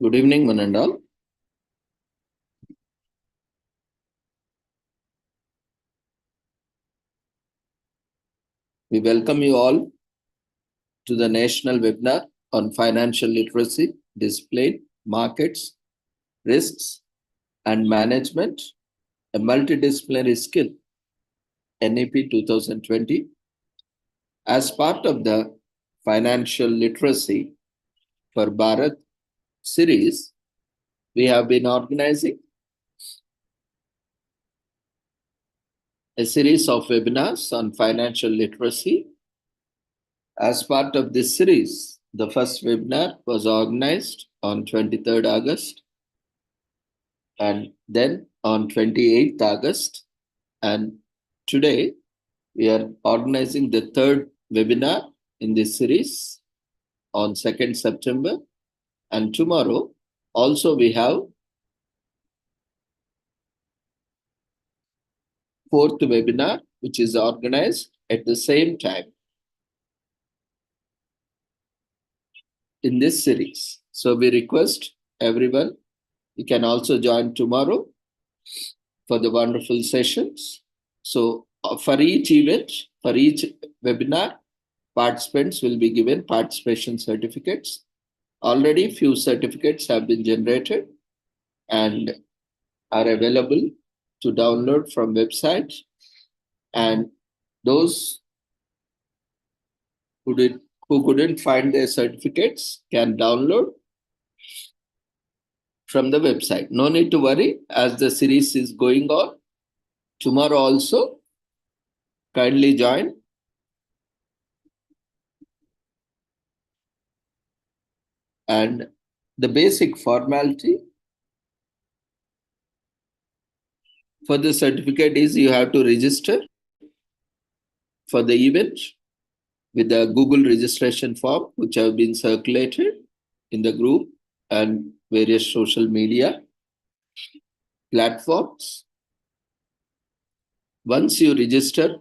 Good evening, one and all. We welcome you all to the national webinar on financial literacy, discipline, markets, risks, and management, a multidisciplinary skill, NAP 2020. As part of the Financial Literacy for Bharat series, we have been organizing a series of webinars on financial literacy. As part of this series, the first webinar was organized on 23rd August and then on 28th August. And today we are organizing the third webinar in this series on 2nd September. And tomorrow also we have fourth webinar, which is organized at the same time in this series. So we request everyone, you can also join tomorrow for the wonderful sessions. So for each event, for each webinar, participants will be given participation certificates. Already few certificates have been generated and are available to download from website. And those who couldn't find their certificates can download from the website. No need to worry, as the series is going on. Tomorrow also, kindly join. And the basic formality for the certificate is you have to register for the event with the Google registration form, which have been circulated in the group and various social media platforms. Once you register,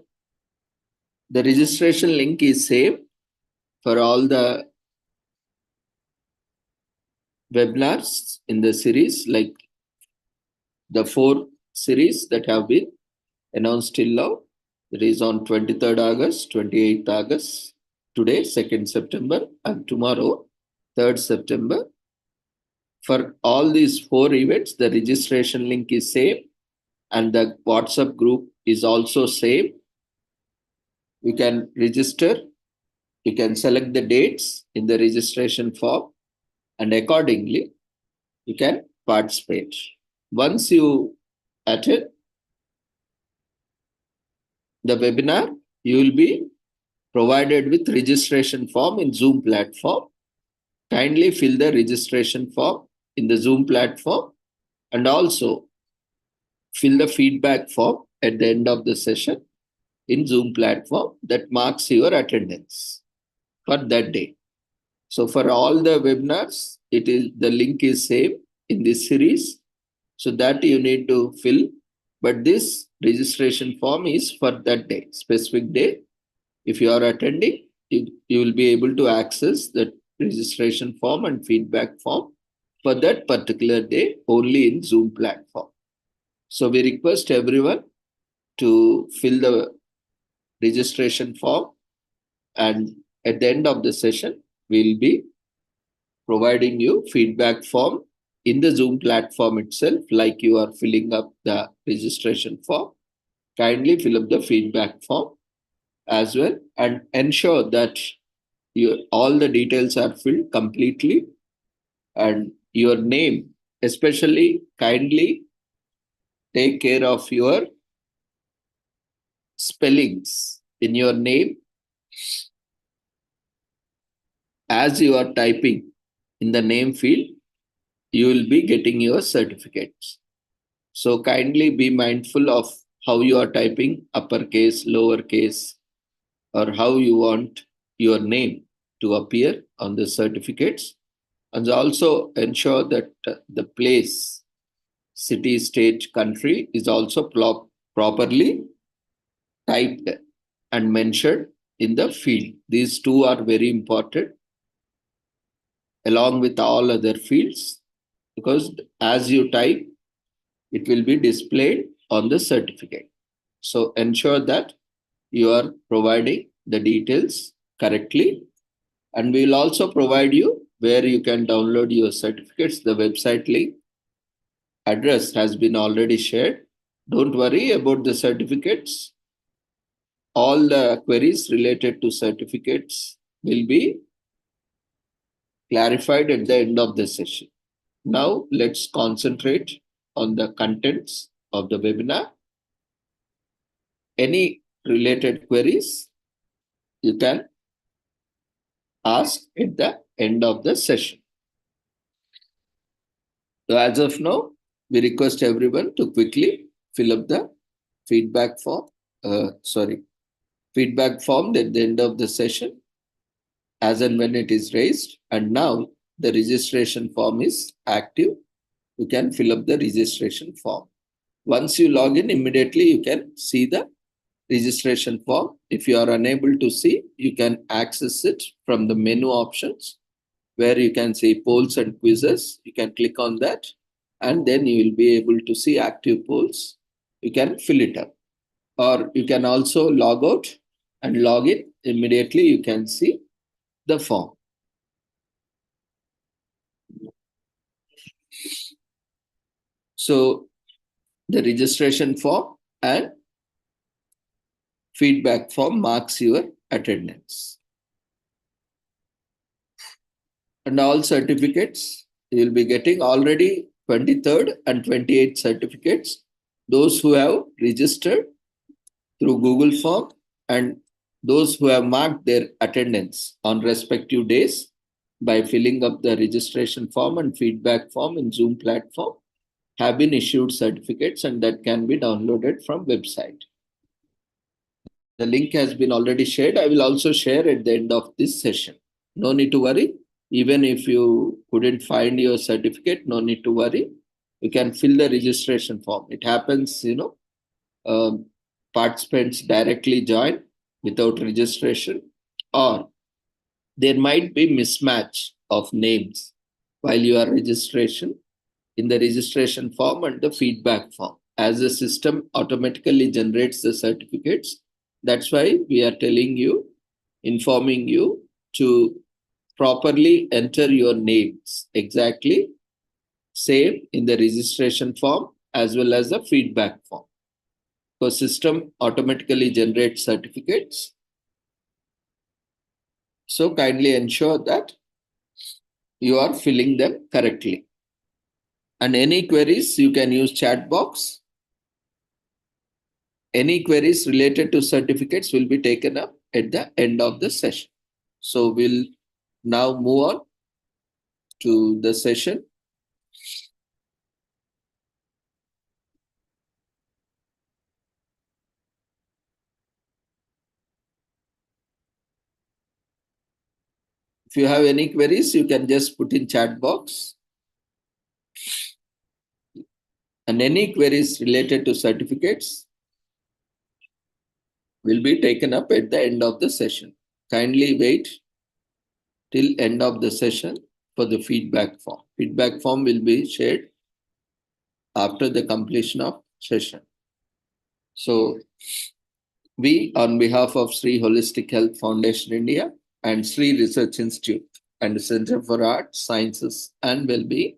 the registration link is same for all the webinars in the series, like the 4 series that have been announced till now. It is on 23rd August, 28th August, today, 2nd September, and tomorrow, 3rd September. For all these 4 events, the registration link is same and the WhatsApp group is also same. You can register, you can select the dates in the registration form, and accordingly, you can participate. Once you attend the webinar, you will be provided with registration form in Zoom platform. Kindly fill the registration form in the Zoom platform and also fill the feedback form at the end of the session in Zoom platform that marks your attendance for that day. So for all the webinars, the link is same in this series. So that you need to fill. But this registration form is for that day, specific day. If you are attending, you will be able to access the registration form and feedback form for that particular day only in Zoom platform. So we request everyone to fill the registration form, and at the end of the session, we'll be providing you feedback form in the Zoom platform itself, like you are filling up the registration form. Kindly fill up the feedback form as well and ensure that all the details are filled completely, and your name, especially kindly take care of your spellings in your name as you are typing in the name field. You will be getting your certificates. So kindly be mindful of how you are typing, uppercase, lowercase, or how you want your name to appear on the certificates. And also ensure that the place, city, state, country is also properly typed and mentioned in the field. These 2 are very important along with all other fields. because as you type, it will be displayed on the certificate. So ensure that you are providing the details correctly. And we will also provide you where you can download your certificates. The website link address has been already shared. Don't worry about the certificates. All the queries related to certificates will be clarified at the end of the session. Now, let's concentrate on the contents of the webinar. Any related queries you can ask at the end of the session. So as of now, we request everyone to quickly fill up the feedback form. Feedback form at the end of the session, as and when it is raised. And now the registration form is active. You can fill up the registration form. Once you log in, immediately you can see the registration form. If you are unable to see, you can access it from the menu options where you can see polls and quizzes. You can click on that and then you will be able to see active polls. You can fill it up. Or you can also log out and log in. Immediately you can see the form. So the registration form and feedback form marks your attendance. And all certificates, you will be getting already 23rd and 28th certificates. Those who have registered through Google Form and those who have marked their attendance on respective days by filling up the registration form and feedback form in Zoom platform have been issued certificates, and that can be downloaded from website. The link has been already shared. I will also share at the end of this session. No need to worry. Even if you couldn't find your certificate, no need to worry. You can fill the registration form. It happens, participants directly join without registration, or there might be mismatch of names while you are registration in the registration form and the feedback form. As the system automatically generates the certificates, that's why we are telling you, informing you to properly enter your names exactly same in the registration form as well as the feedback form. So system automatically generates certificates. So kindly ensure that you are filling them correctly. And any queries, you can use chat box. Any queries related to certificates will be taken up at the end of the session. So we'll now move on to the session. If you have any queries, you can just put in chat box. And any queries related to certificates will be taken up at the end of the session. Kindly wait till end of the session for the feedback form. Feedback form will be shared after the completion of session. So we, on behalf of Sri Holistic Health Foundation India and Sri Research Institute and Center for Arts, Sciences and Wellbeing,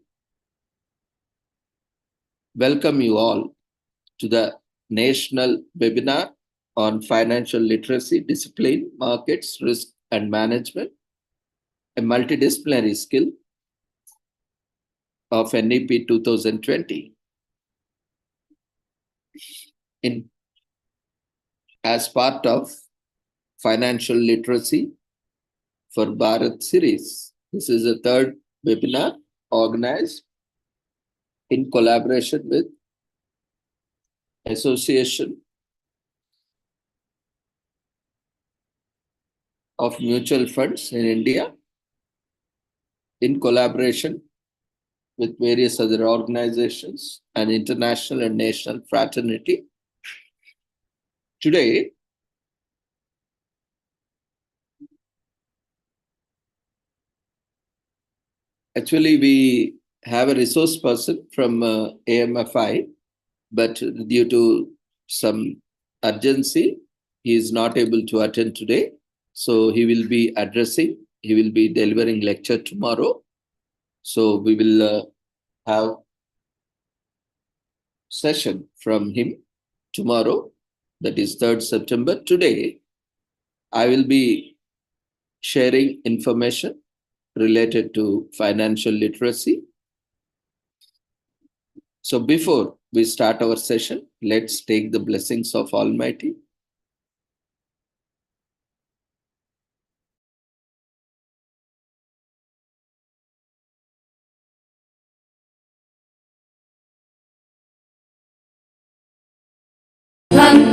welcome you all to the national webinar on financial literacy, discipline, markets, risk and management, a multidisciplinary skill of NEP 2020. As part of financial literacy for Bharat series. This is the third webinar organized in collaboration with Association of Mutual Funds in India, in collaboration with various other organizations and international and national fraternity. Today, actually, we have a resource person from AMFI, but due to some urgency, he is not able to attend today. So he will be delivering lecture tomorrow. So we will have session from him tomorrow, that is 3rd September. Today, I will be sharing information related to financial literacy. So before we start our session, let's take the blessings of Almighty.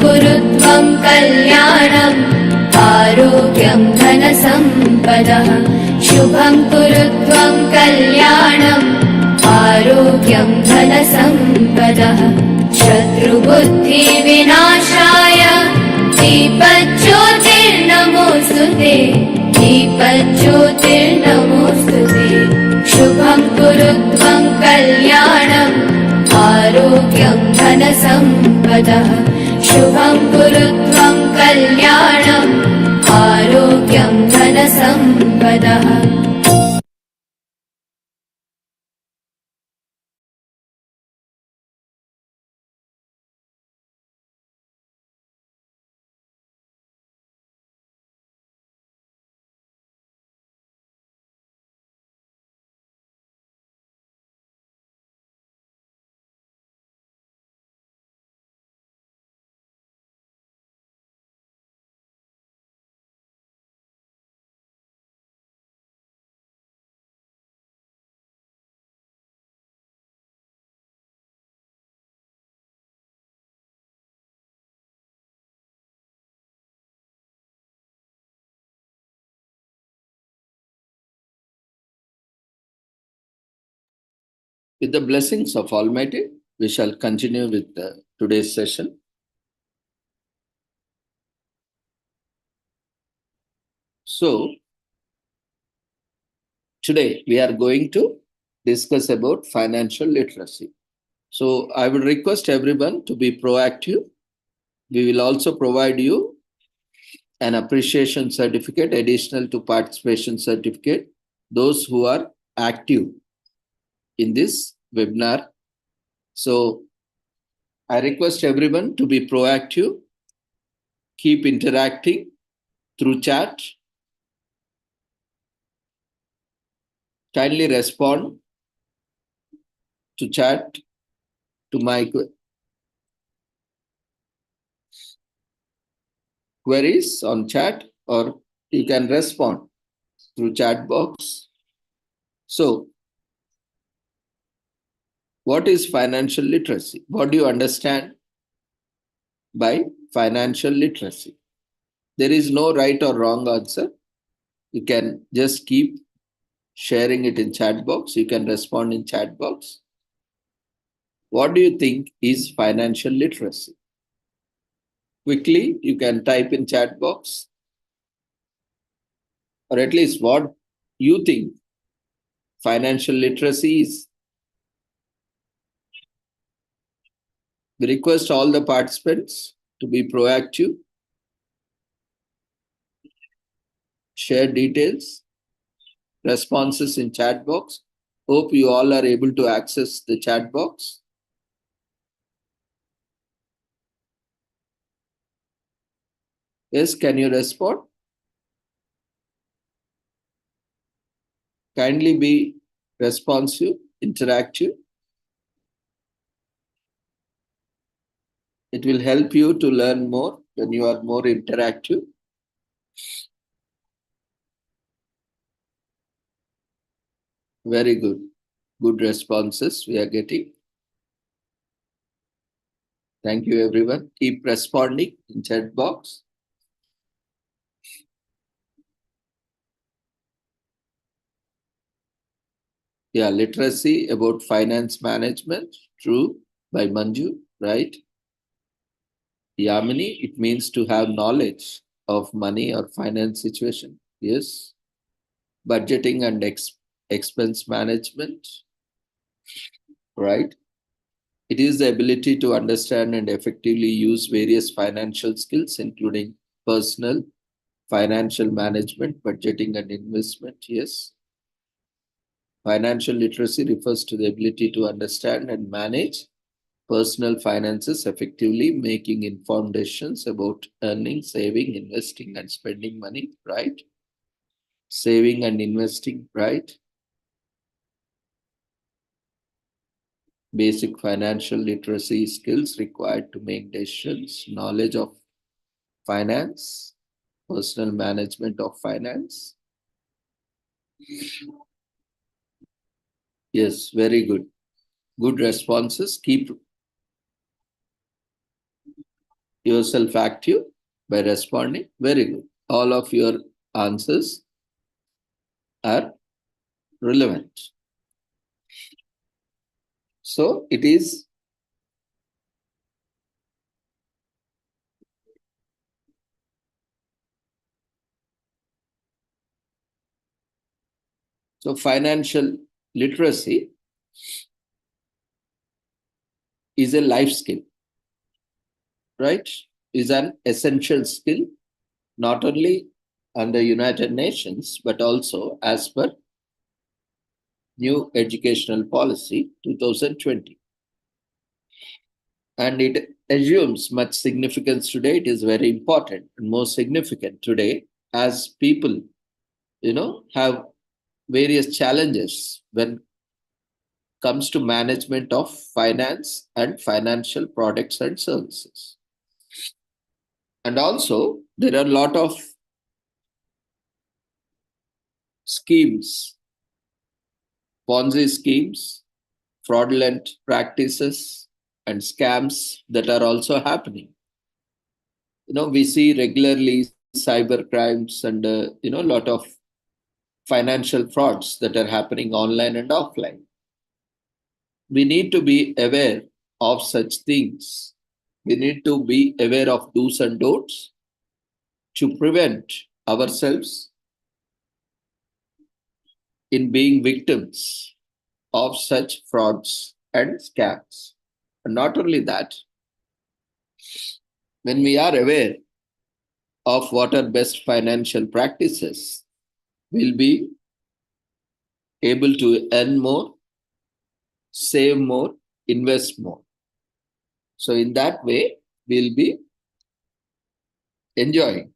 कुरुत्वं कल्याणम् आरोग्यं धनसम्पदः शुभं कुरुत्वं कल्याणम् आरोग्यं धनसम्पदः शत्रुबुद्धिविनाशाय दीपज्योतिर्नमोऽस्तुते दीपज्योतिर्नमोऽस्तुते शुभं कुरुत्वं कल्याणम् आरोग्यं धनसम्पदः शुभं कुरुत्वं कल्याणम् आरोग्यं धनसम्पदः. With the blessings of Almighty, we shall continue with today's session. So, today we are going to discuss about financial literacy. So, I would request everyone to be proactive. We will also provide you an appreciation certificate additional to participation certificate, those who are active in this webinar. So I request everyone to be proactive, keep interacting through chat, kindly respond to chat, to my queries on chat, or you can respond through chat box. So what is financial literacy? What do you understand by financial literacy? There is no right or wrong answer. You can just keep sharing it in chat box. You can respond in chat box. What do you think is financial literacy? Quickly, you can type in chat box, or at least what you think financial literacy is. We request all the participants to be proactive, share details, responses in chat box. Hope you all are able to access the chat box. Yes, can you respond? Kindly be responsive, interactive. It will help you to learn more when you are more interactive. Very good. Good responses we are getting. Thank you, everyone. Keep responding in chat box. Yeah, literacy about finance management, true, by Manju, right? Yamini, it means to have knowledge of money or finance situation. Yes. Budgeting and expense management. right? It is the ability to understand and effectively use various financial skills, including personal, financial management, budgeting, and investment. Yes. Financial literacy refers to the ability to understand and manage personal finances effectively, making informed decisions about earning, saving, investing, and spending money, right? Saving and investing, right? Basic financial literacy skills required to make decisions, knowledge of finance, personal management of finance. Yes, very good. Good responses. Keep yourself active by responding. Very good. All of your answers are relevant. So it is so financial literacy is a life skill, right? Is an essential skill not only under United Nations but also as per new educational policy 2020. And it assumes much significance today. It is very important and more significant today as people, have various challenges when comes to management of finance and financial products and services. And also, there are a lot of schemes, Ponzi schemes, fraudulent practices, and scams that are also happening. We see regularly cyber crimes and, a lot of financial frauds that are happening online and offline. We need to be aware of such things. We need to be aware of do's and don'ts to prevent ourselves in being victims of such frauds and scams. And not only that, when we are aware of what are best financial practices, we'll be able to earn more, save more, invest more. So in that way, we'll be enjoying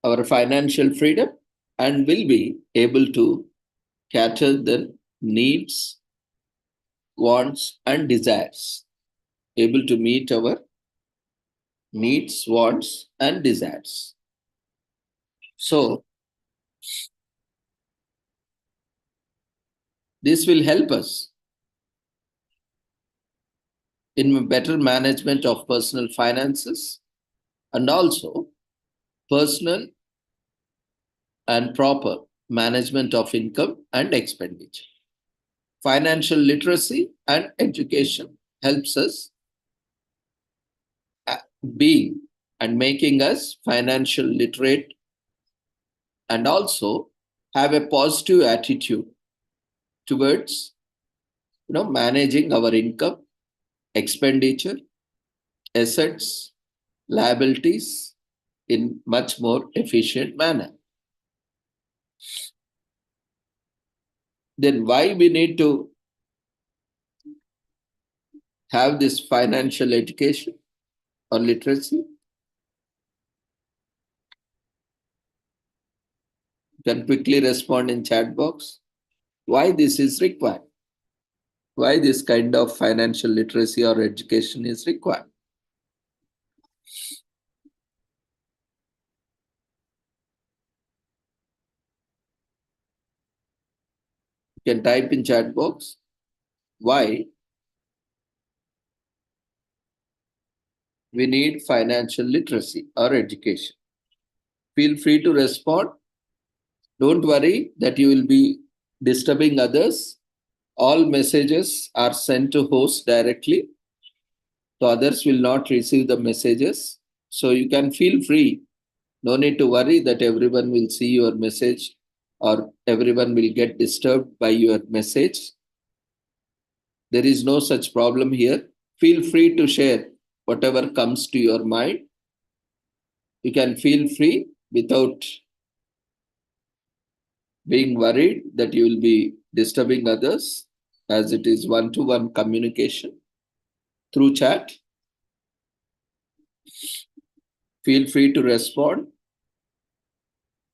our financial freedom and will be able to cater the needs, wants, and desires, able to meet our needs, wants, and desires. So, this will help us in better management of personal finances and also personal and proper management of income and expenditure. Financial literacy and education helps us being and making us financial literate and also have a positive attitude towards managing our income, expenditure, assets, liabilities in much more efficient manner. Then why we need to have this financial education or literacy? You can quickly respond in chat box why this is required, why this kind of financial literacy or education is required. You can type in chat box why we need financial literacy or education. Feel free to respond. Don't worry that you will be disturbing others. All messages are sent to host directly, so others will not receive the messages. So you can feel free. No need to worry that everyone will see your message or everyone will get disturbed by your message. There is no such problem here. Feel free to share whatever comes to your mind. You can feel free without being worried that you will be disturbing others, as it is one-to-one communication through chat. Feel free to respond.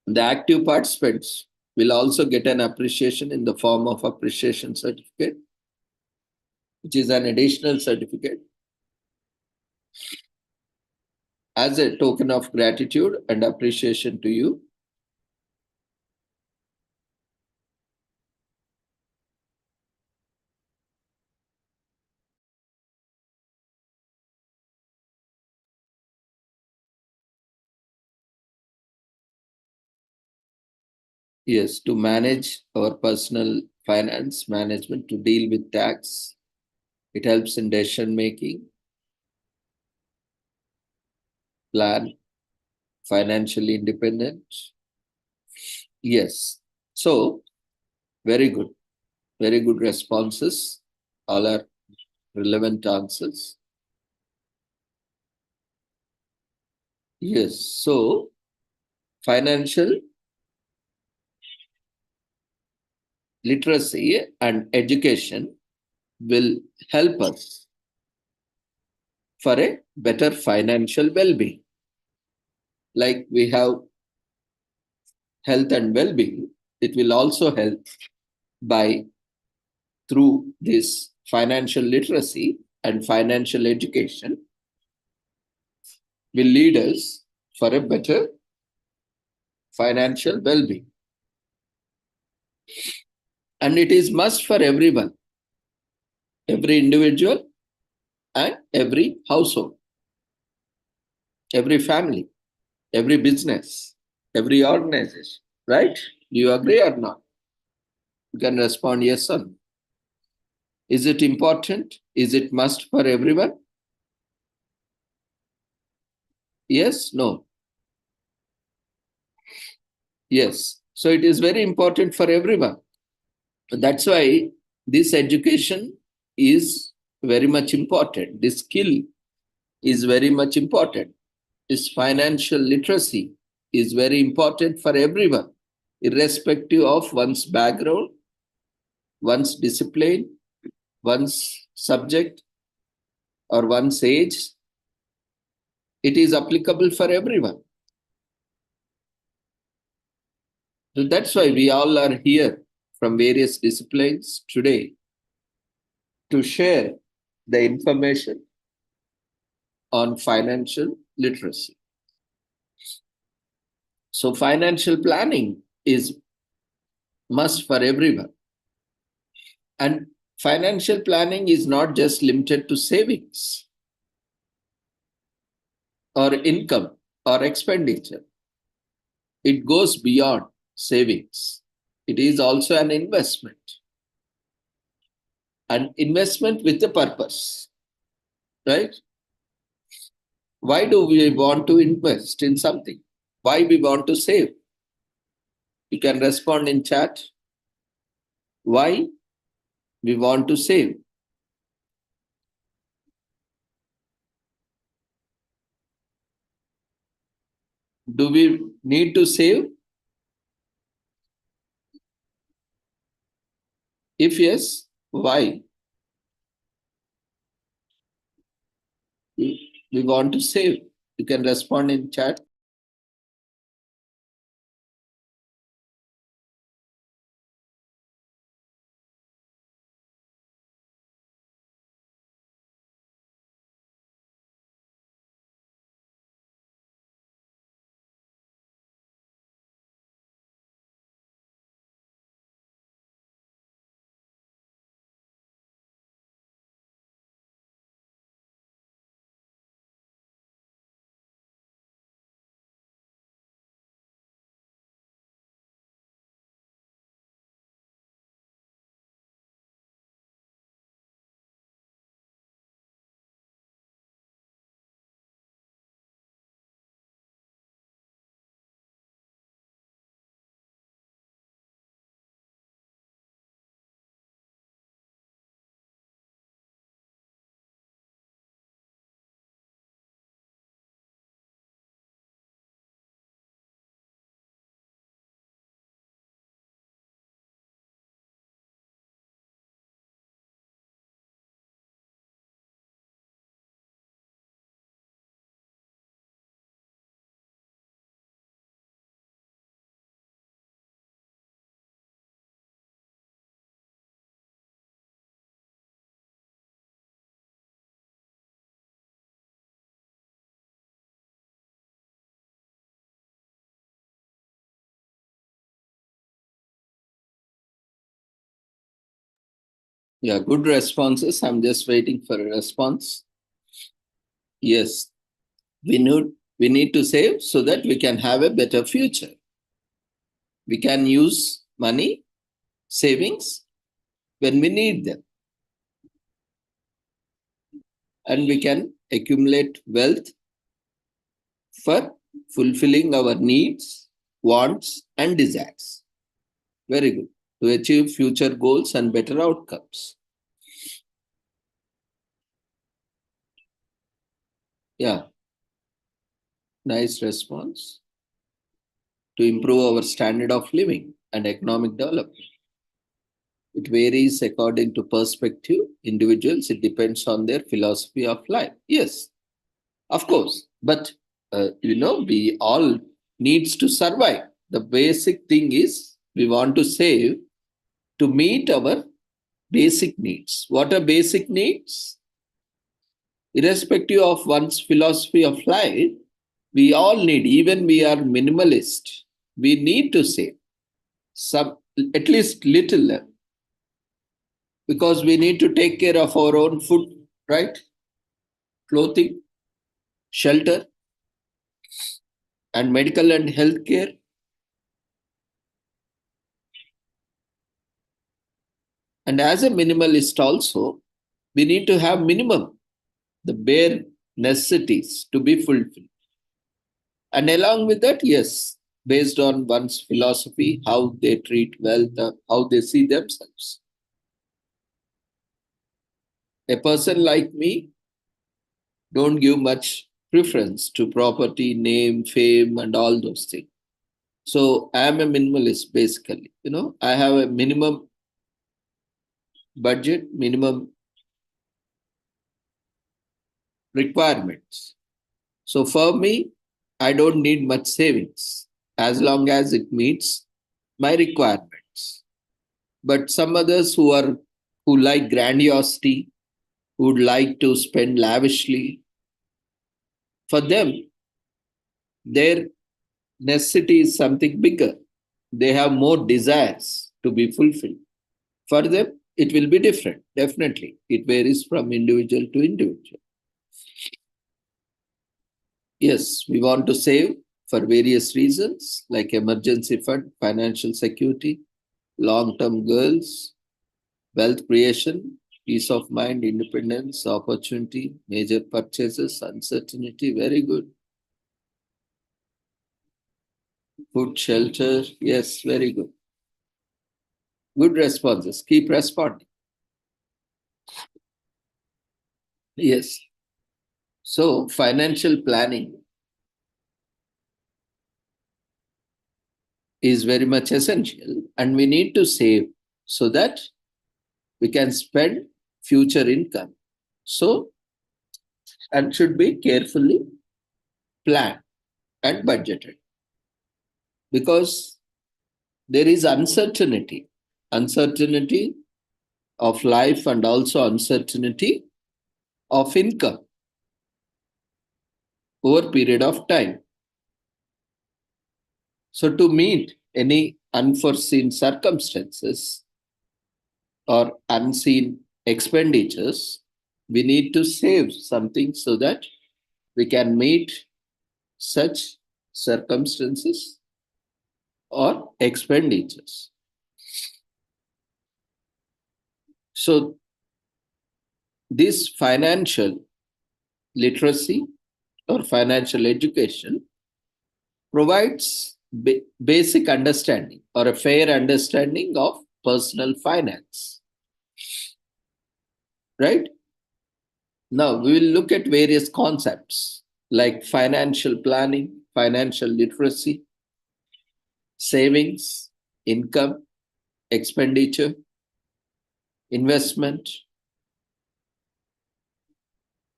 The active participants will also get an appreciation in the form of appreciation certificate, which is an additional certificate as a token of gratitude and appreciation to you. Yes, to manage our personal finance management, to deal with tax. It helps in decision making, plan, financially independent. Yes. So, very good. Very good responses. All are relevant answers. Yes. So, financial literacy and education will help us for a better financial well-being. Like we have health and well-being, it will also help by through this financial literacy and financial education will lead us for a better financial well-being. And it is must for everyone, every individual and every household, every family, every business, every organization, right? Do you agree or not? You can respond yes or no. Is it important? Is it must for everyone? Yes, no. Yes. So it is very important for everyone. That's why this education is very much important. This skill is very much important. This financial literacy is very important for everyone, irrespective of one's background, one's discipline, one's subject, or one's age. It is applicable for everyone. So that's why we all are here from various disciplines today to share the information on financial literacy. So financial planning is must for everyone. And financial planning is not just limited to savings or income or expenditure. It goes beyond savings. It is also an investment. An investment with a purpose, right? Why do we want to invest in something? Why we want to save? You can respond in chat. Why we want to save? Do we need to save? If yes, why? We want to save. You can respond in chat. Yeah, good responses. I'm just waiting for a response. Yes, we need to save so that we can have a better future. We can use money, savings when we need them, and we can accumulate wealth for fulfilling our needs, wants, and desires. Very good. To achieve future goals and better outcomes. Yeah, nice response. To improve our standard of living and economic development. It varies according to perspective, individuals. It depends on their philosophy of life. Yes, of course. But, we all needs to survive. The basic thing is we want to save to meet our basic needs. What are basic needs? Irrespective of one's philosophy of life, we all need, even we are minimalist, we need to save some, at least little, because we need to take care of our own food, right? Clothing, shelter, and medical and health care. And as a minimalist also, we need to have minimum, the bare necessities to be fulfilled. And along with that, yes, based on one's philosophy, how they treat wealth, how they see themselves. A person like me don't give much preference to property, name, fame, and all those things. So I am a minimalist basically. I have a minimum budget, minimum requirements. So for me, I don't need much savings as long as it meets my requirements. But some others who like grandiosity, who would like to spend lavishly, for them, their necessity is something bigger. They have more desires to be fulfilled. For them, it will be different. Definitely. It varies from individual to individual. Yes, we want to save for various reasons like emergency fund, financial security, long term goals, wealth creation, peace of mind, independence, opportunity, major purchases, uncertainty. Very good. Food, shelter. Yes, very good. Good responses. Keep responding. Yes. So, financial planning is very much essential, and we need to save so that we can spend future income. So, and should be carefully planned and budgeted because there is uncertainty of life and also uncertainty of income over period of time. So to meet any unforeseen circumstances or unseen expenditures, we need to save something so that we can meet such circumstances or expenditures. So this financial literacy or financial education provides basic understanding or a fair understanding of personal finance. Right? Now, we will look at various concepts like financial planning, financial literacy, savings, income, expenditure, investment,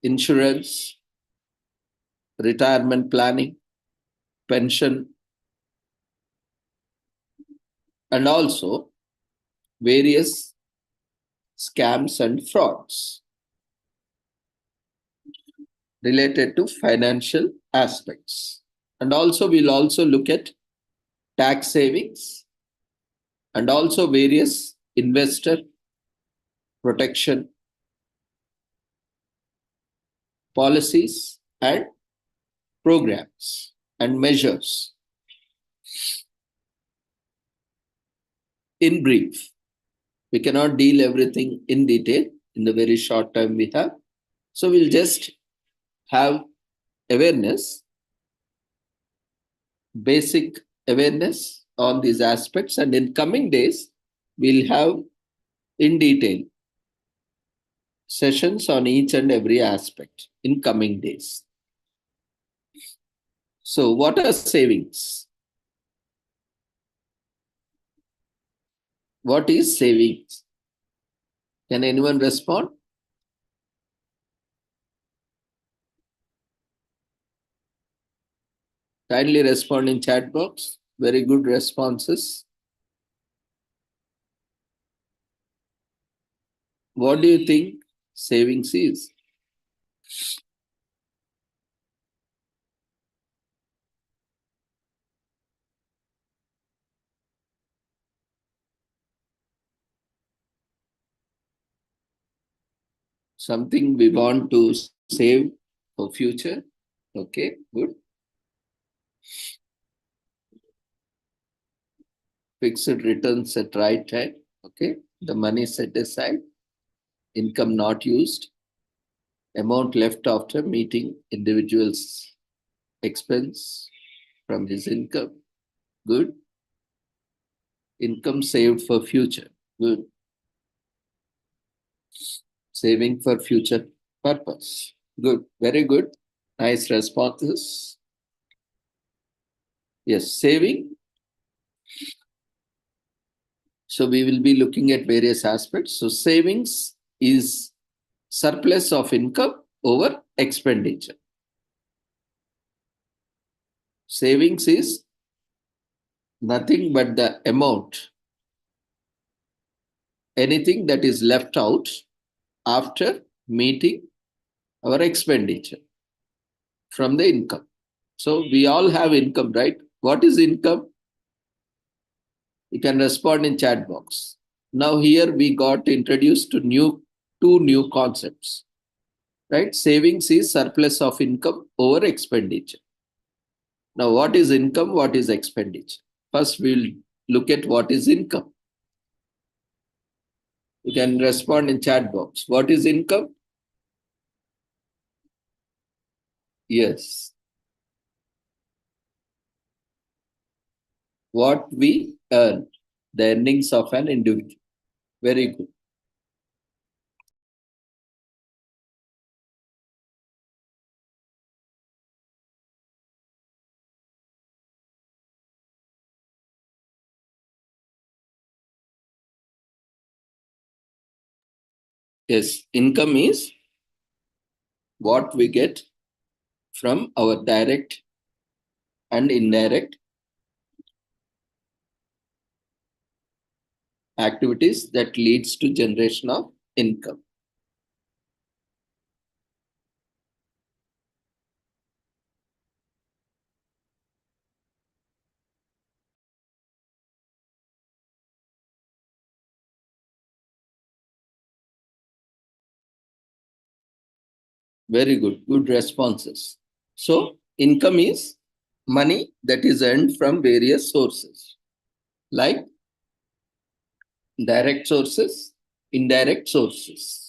insurance, retirement planning, pension, and also various scams and frauds related to financial aspects. And also, we'll also look at tax savings and also various investor protection policies and programs and measures. In brief, we cannot deal everything in detail in the very short time we have. So we'll just have awareness, basic awareness on these aspects, and in coming days, we'll have in detail sessions on each and every aspect in coming days. So what are savings? What is savings? Can anyone respond? Kindly respond in chat box. Very good responses. What do you think savings is? Something we want to save for future. Okay, good. Fixed returns at right time. Okay, the money set aside, income not used, amount left after meeting individual's expense from his income. Good. Income saved for future. Good. Saving for future purpose. Good. Very good. Nice responses. Yes, saving. So we will be looking at various aspects. So savings is surplus of income over expenditure. Savings is nothing but the amount, anything that is left out after meeting our expenditure from the income. So we all have income, right? What is income? You can respond in chat box. Now here we got introduced to two new concepts, right? Savings is surplus of income over expenditure. Now what is income? What is expenditure? First we'll look at what is income. You can respond in chat box. What is income? Yes. What we earn, the earnings of an individual. Very good. Yes, income is what we get from our direct and indirect activities that leads to generation of income. Very good. Good responses. So income is money that is earned from various sources, like direct sources, indirect sources.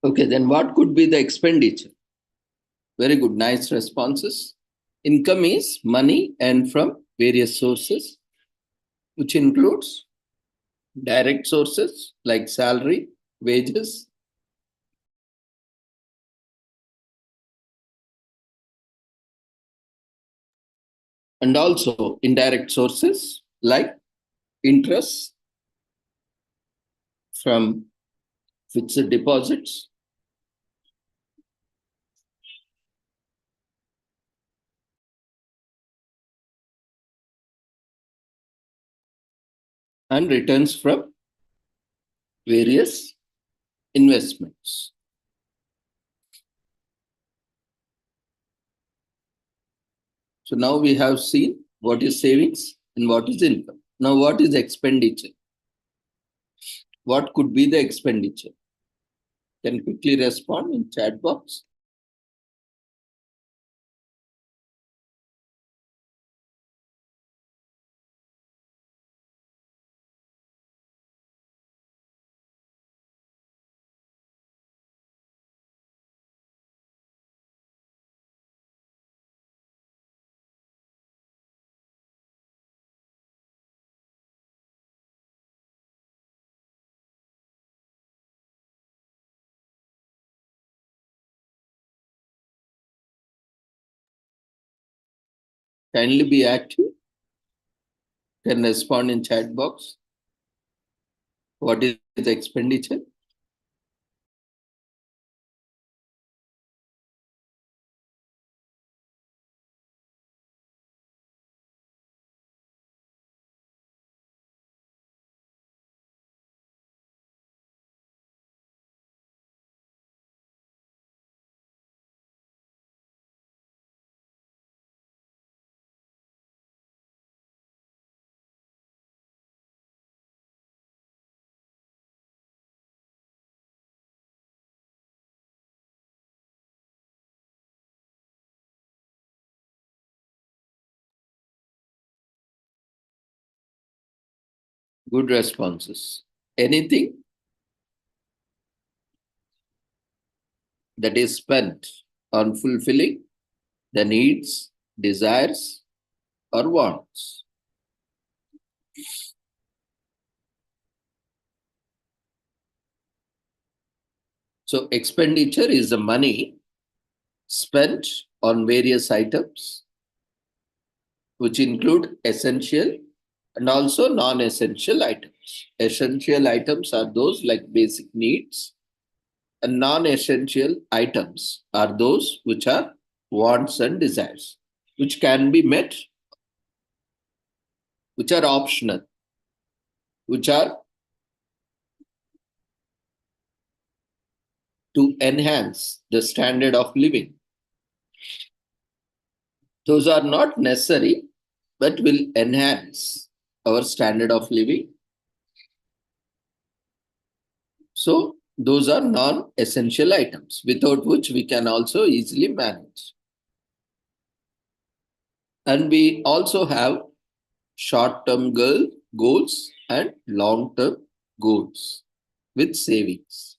Okay, then what could be the expenditure? Very good, nice responses. Income is money earned from various sources, which includes direct sources like salary, wages, and also indirect sources like interest from fixed deposits, and returns from various investments. So now we have seen what is savings and what is income. Now, what is expenditure? What could be the expenditure? Can quickly respond in chat box. Kindly be active. Can respond in chat box. What is expenditure? Good responses. Anything that is spent on fulfilling the needs, desires, or wants. So expenditure is the money spent on various items, which include essential and also non-essential items. Essential items are those like basic needs, and non-essential items are those which are wants and desires, which can be met, which are optional, which are to enhance the standard of living. Those are not necessary, but will enhance our standard of living. So those are non-essential items, without which we can also easily manage. And we also have short-term goals and long-term goals with savings.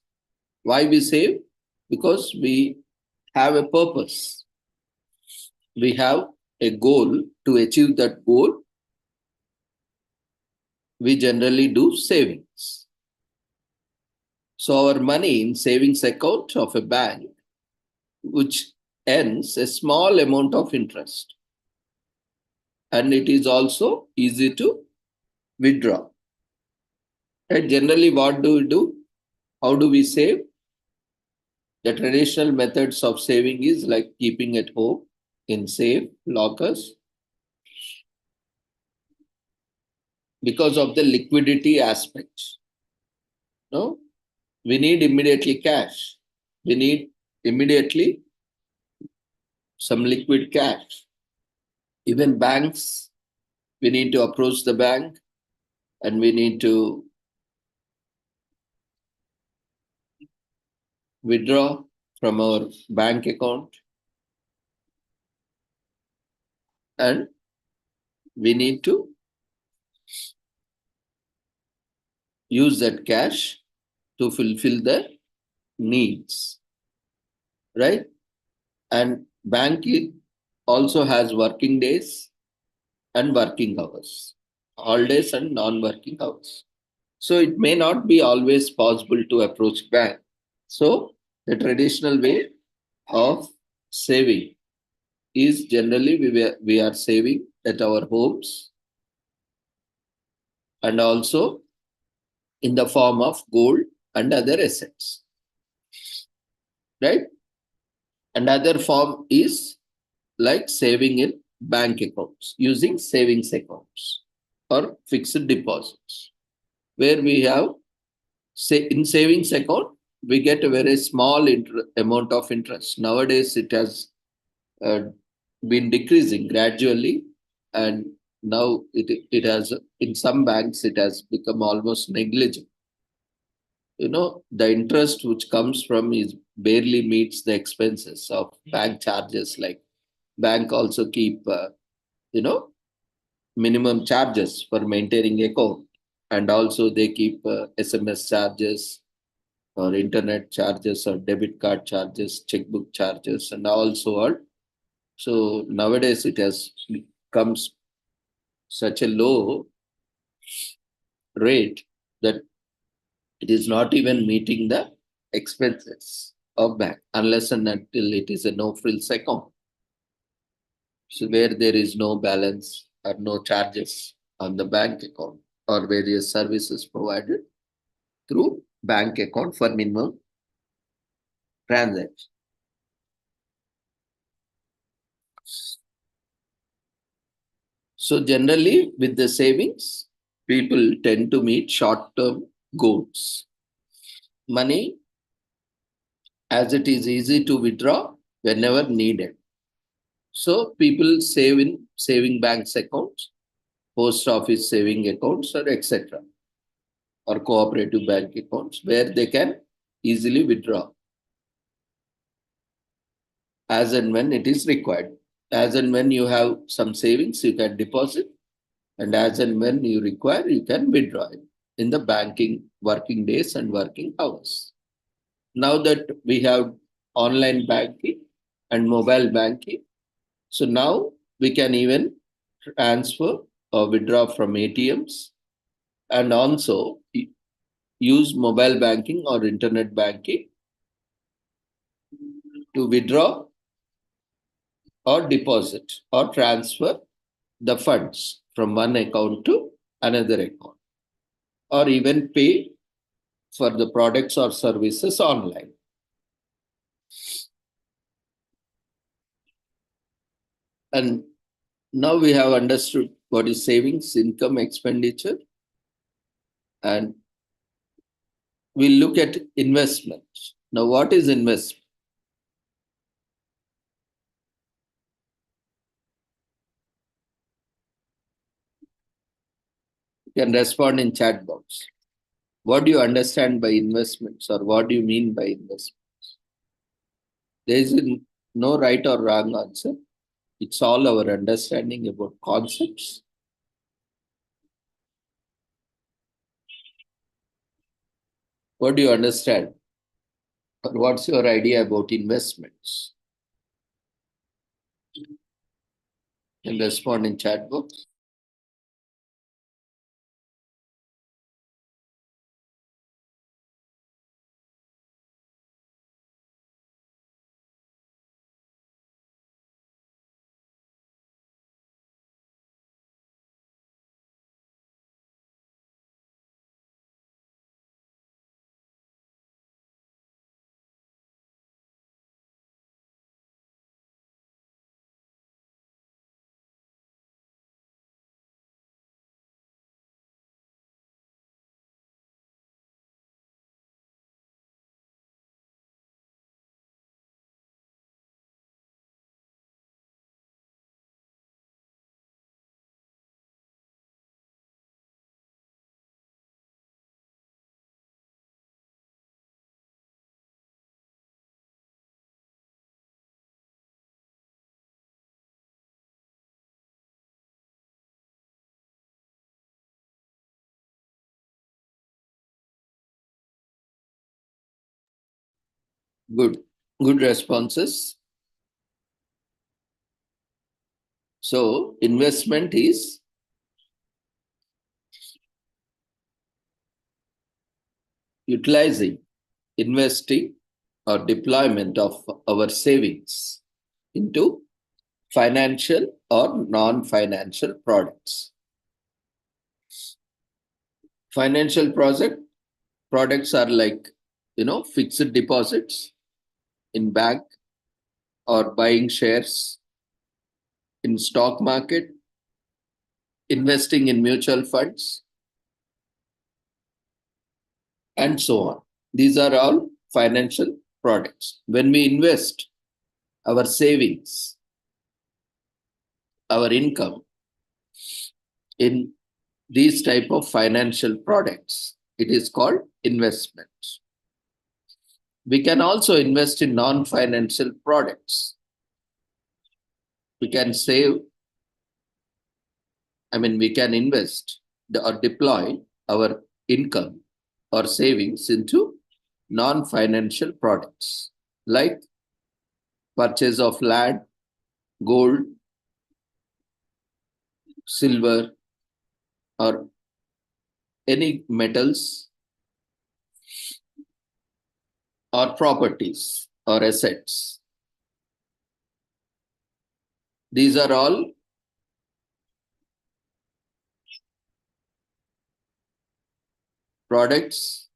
Why we save? Because we have a purpose. We have a goal. To achieve that goal, we generally do savings. So our money in savings account of a bank, which earns a small amount of interest, and it is also easy to withdraw. And generally, what do we do? How do we save? The traditional methods of saving is like keeping at home in safe lockers, because of the liquidity aspects. No, we need immediately cash. We need immediately some liquid cash. Even banks, we need to approach the bank and we need to withdraw from our bank account, and we need to use that cash to fulfill the needs, right? And bank also has working days and working hours, holidays and non-working hours. So it may not be always possible to approach bank. So the traditional way of saving is generally we are saving at our homes and also in the form of gold and other assets, right? Another form is like saving in bank accounts, using savings accounts or fixed deposits, where we have, say, in savings account, we get a very small amount of interest. Nowadays, it has uh, been decreasing gradually, and now it has, in some banks, it has become almost negligible. The interest which comes from is barely meets the expenses of bank charges. Like bank also keep, you know, minimum charges for maintaining account, and also they keep SMS charges or internet charges or debit card charges, checkbook charges, and also all. So nowadays it has comes such a low rate that it is not even meeting the expenses of bank unless and until it is a no frills account. So where there is no balance or no charges on the bank account or various services provided through bank account for minimum transaction. So generally with the savings, people tend to meet short-term goals. Money, as it is easy to withdraw whenever needed. So people save in saving banks accounts, post office saving accounts, or etc., or cooperative bank accounts where they can easily withdraw as and when it is required. As and when you have some savings, you can deposit, and as and when you require, you can withdraw it in the banking working days and working hours. Now that we have online banking and mobile banking, so now we can even transfer or withdraw from ATMs, and also use mobile banking or internet banking to withdraw or deposit or transfer the funds from one account to another account, or even pay for the products or services online. And now we have understood what is savings, income, expenditure, and we'll look at investment. Now, what is investment? You can respond in chat box. What do you understand by investments, or what do you mean by investments? There is no right or wrong answer. It's all our understanding about concepts. What do you understand? Or what's your idea about investments? You can respond in chat box. Good. Good responses. So, investment is utilizing, investing, or deployment of our savings into financial or non-financial products. Financial products are like, fixed deposits in bank or buying shares in stock market, investing in mutual funds, and so on. These are all financial products. When we invest our savings, our income in these type of financial products, it is called investments. We can also invest in non-financial products. We can save, we can invest or deploy our income or savings into non-financial products like purchase of land, gold, silver, or any metals or properties or assets. These are all products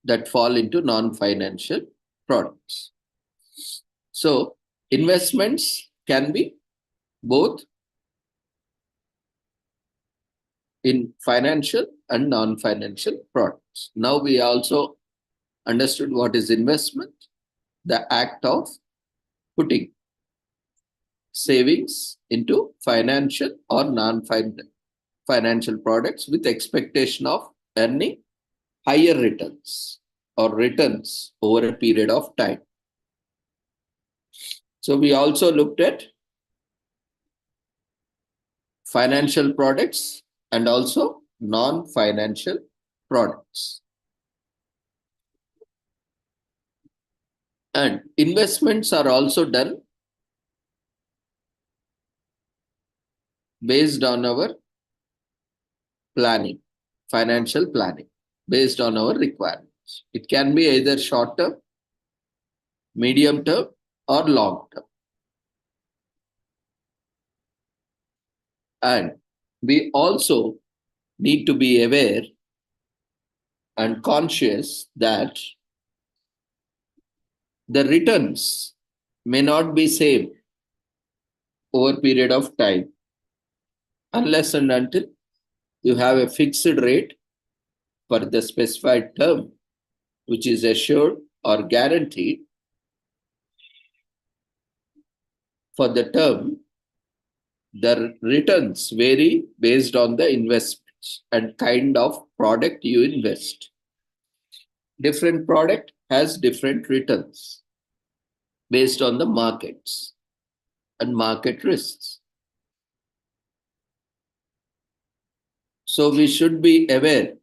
that fall into non-financial products. So investments can be both in financial and non-financial products. Now we also understood what is investment, the act of putting savings into financial or non-financial products with expectation of earning higher returns or returns over a period of time. So we also looked at financial products and also non-financial products. And investments are also done based on our planning, financial planning, based on our requirements. It can be either short term, medium term, or long term. And we also need to be aware and conscious that the returns may not be same over a period of time unless and until you have a fixed rate for the specified term, which is assured or guaranteed. For the term, the returns vary based on the investments and kind of product you invest. Different product has different returns based on the markets and market risks. So we should be aware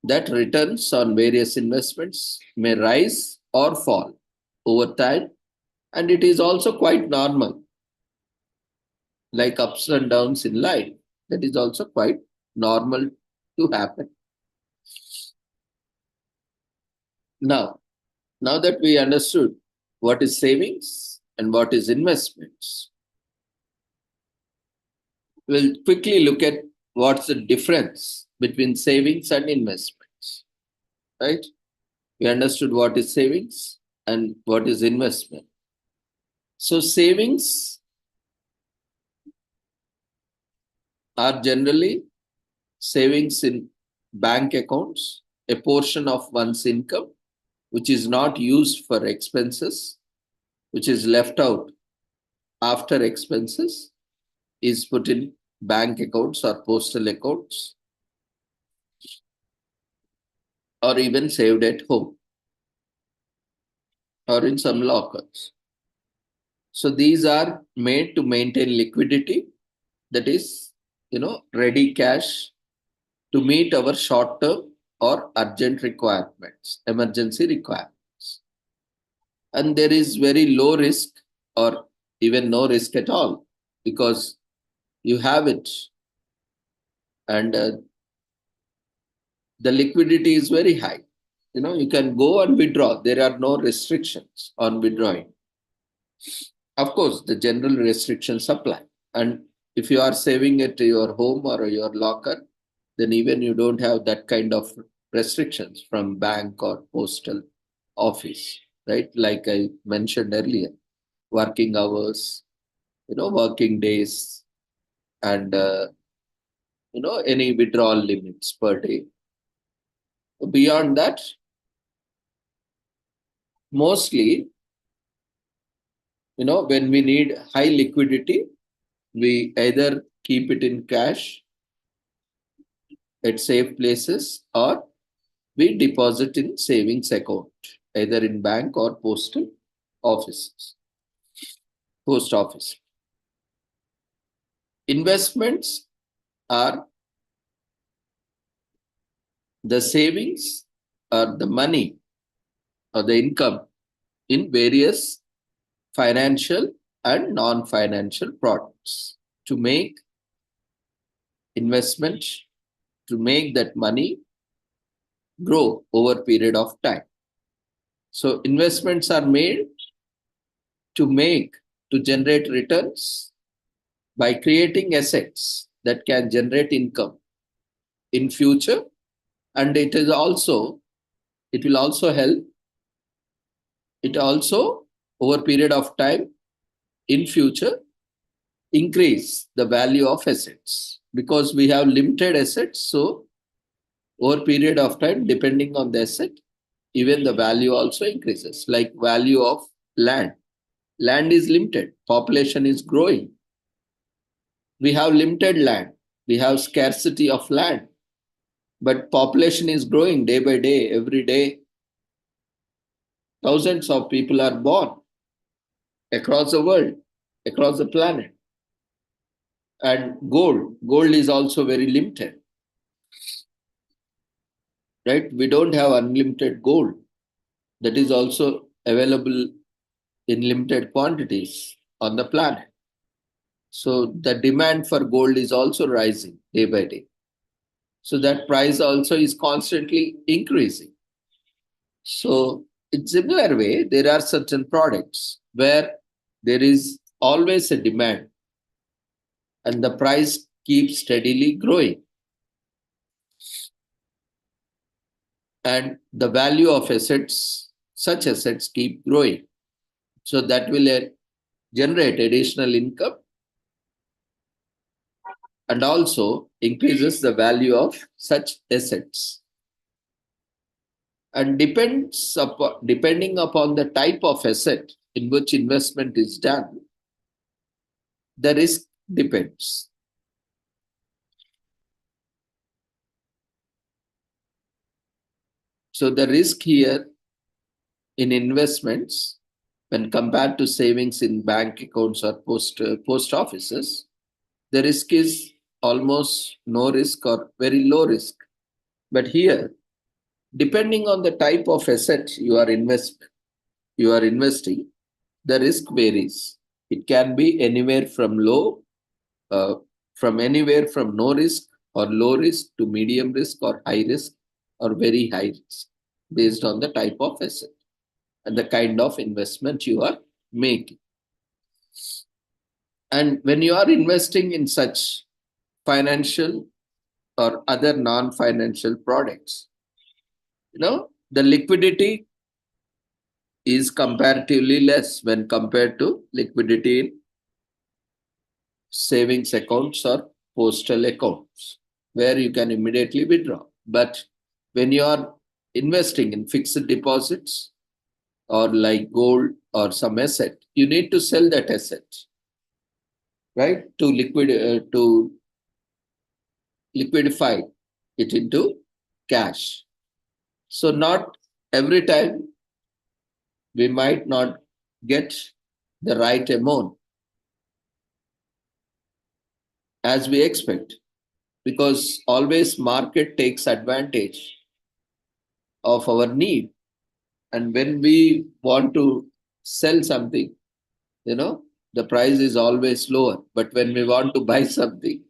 that returns on various investments may rise or fall over time, and it is also quite normal, like ups and downs in life. That is also quite normal to happen. Now that we understood what is savings and what is investments, we'll quickly look at what's the difference between savings and investments, right? We understood what is savings and what is investment. So savings are generally savings in bank accounts, a portion of one's income which is not used for expenses, which is left out after expenses, is put in bank accounts or postal accounts, or even saved at home or in some lockers. So these are made to maintain liquidity, that is, ready cash to meet our short-term or urgent requirements, emergency requirements. And there is very low risk or even no risk at all because you have it and the liquidity is very high. You can go and withdraw. There are no restrictions on withdrawing. Of course, the general restrictions apply. And if you are saving at your home or your locker, then even you don't have that kind of restrictions from bank or postal office, right? Like I mentioned earlier, working hours, working days, and any withdrawal limits per day. Beyond that, mostly, when we need high liquidity, we either keep it in cash at safe places, or we deposit in savings account, either in bank or postal offices, post office. Investments are the savings or the money or the income in various financial and non-financial products. To make investment, to make that money grow over a period of time. So investments are made to generate returns by creating assets that can generate income in future, and it will also help it also over a period of time in future increase the value of assets, because we have limited assets. So over a period of time, depending on the asset, even the value also increases. Like value of land is limited, population is growing, we have limited land, we have scarcity of land, but population is growing day by day. Every day thousands of people are born across the world, across the planet. And gold is also very limited, right? We don't have unlimited gold. That is also available in limited quantities on the planet. So the demand for gold is also rising day by day. So that price also is constantly increasing. So in similar way, there are certain products where there is always a demand and the price keeps steadily growing. And the value of assets, such assets keep growing. So that will generate additional income and also increases the value of such assets. And depending upon the type of asset in which investment is done, the risk depends. So the risk here in investments, when compared to savings in bank accounts or post offices, the risk is almost no risk or very low risk. But here, depending on the type of asset you are investing, the risk varies. It can be anywhere from anywhere from no risk or low risk to medium risk or high risk or very high risk, based on the type of asset and the kind of investment you are making. And when you are investing in such financial or other non-financial products, the liquidity is comparatively less when compared to liquidity in savings accounts or postal accounts, where you can immediately withdraw. But when you are investing in fixed deposits or like gold or some asset, you need to sell that asset, right, to liquidify it into cash. So not every time we might not get the right amount as we expect, because always market takes advantage of our need. And when we want to sell something, the price is always lower. But when we want to buy something,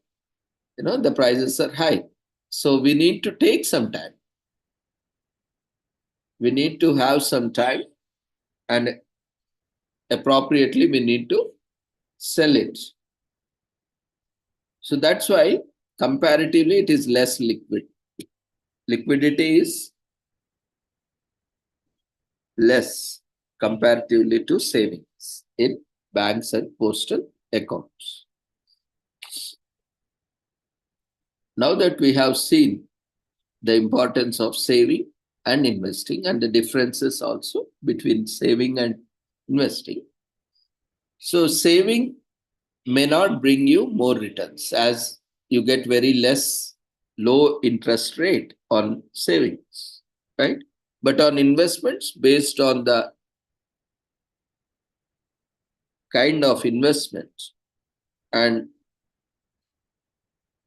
the prices are high. So we need to take some time. We need to have some time, and appropriately we need to sell it. So that's why comparatively it is less liquid. Liquidity is less comparatively to savings in banks and postal accounts. Now that we have seen the importance of saving and investing and the differences also between saving and investing. So saving may not bring you more returns as you get very less low interest rate on savings, right? But on investments, based on the kind of investment and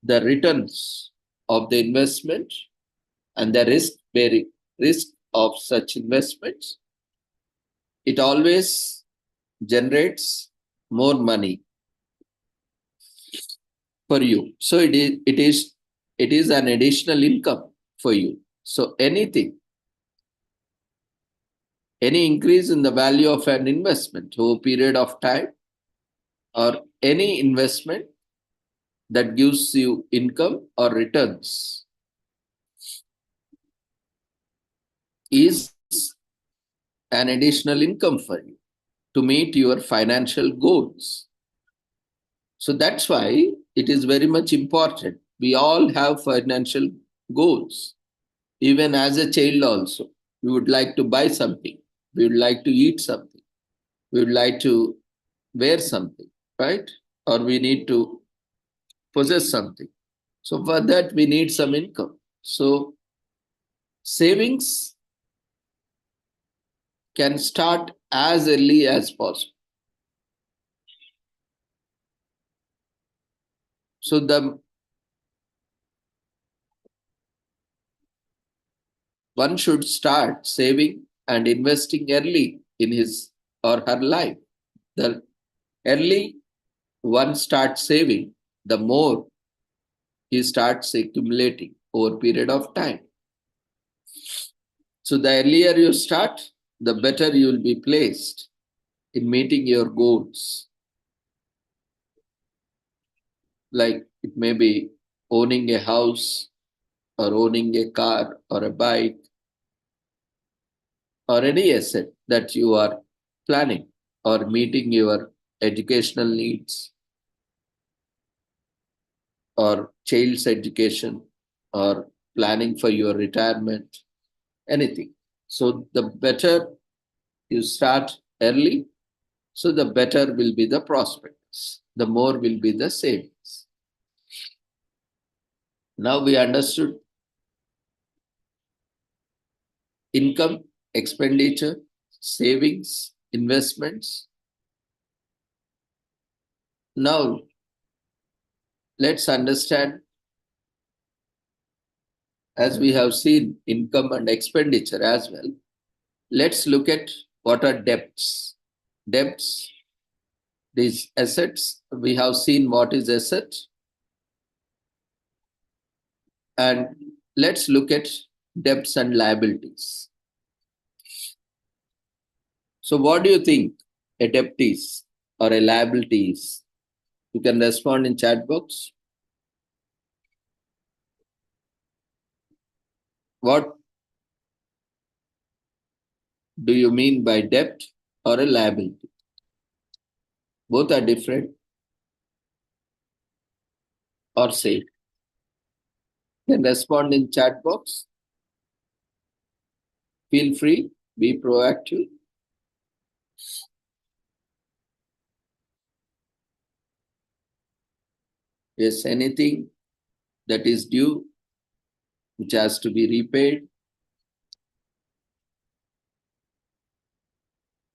the returns of the investment and the risk of such investments, it always generates more money for you. So it is an additional income for you. So any increase in the value of an investment over a period of time or any investment that gives you income or returns is an additional income for you to meet your financial goals. So that's why it is very much important. We all have financial goals. Even as a child also, we would like to buy something. We would like to eat something. We would like to wear something, right? Or we need to possess something. So for that, we need some income. So savings can start as early as possible. So one should start saving and investing early in his or her life. The early one starts saving, the more he starts accumulating over a period of time. So the earlier you start, the better you will be placed in meeting your goals. Like it may be owning a house or owning a car or a bike or any asset that you are planning or meeting your educational needs or child's education or planning for your retirement, anything. So the better you start early, so the better will be the prospects, the more will be the savings. Now we understood income, expenditure, savings, investments. Now let's understand, as we have seen income and expenditure as well, let's look at what are debts. Debts, these assets, we have seen what is asset. And let's look at debts and liabilities. So what do you think a debt is or a liability is? You can respond in chat box. What do you mean by debt or a liability? Both are different or same. You can respond in chat box. Feel free, be proactive. Yes, anything that is due, which has to be repaid,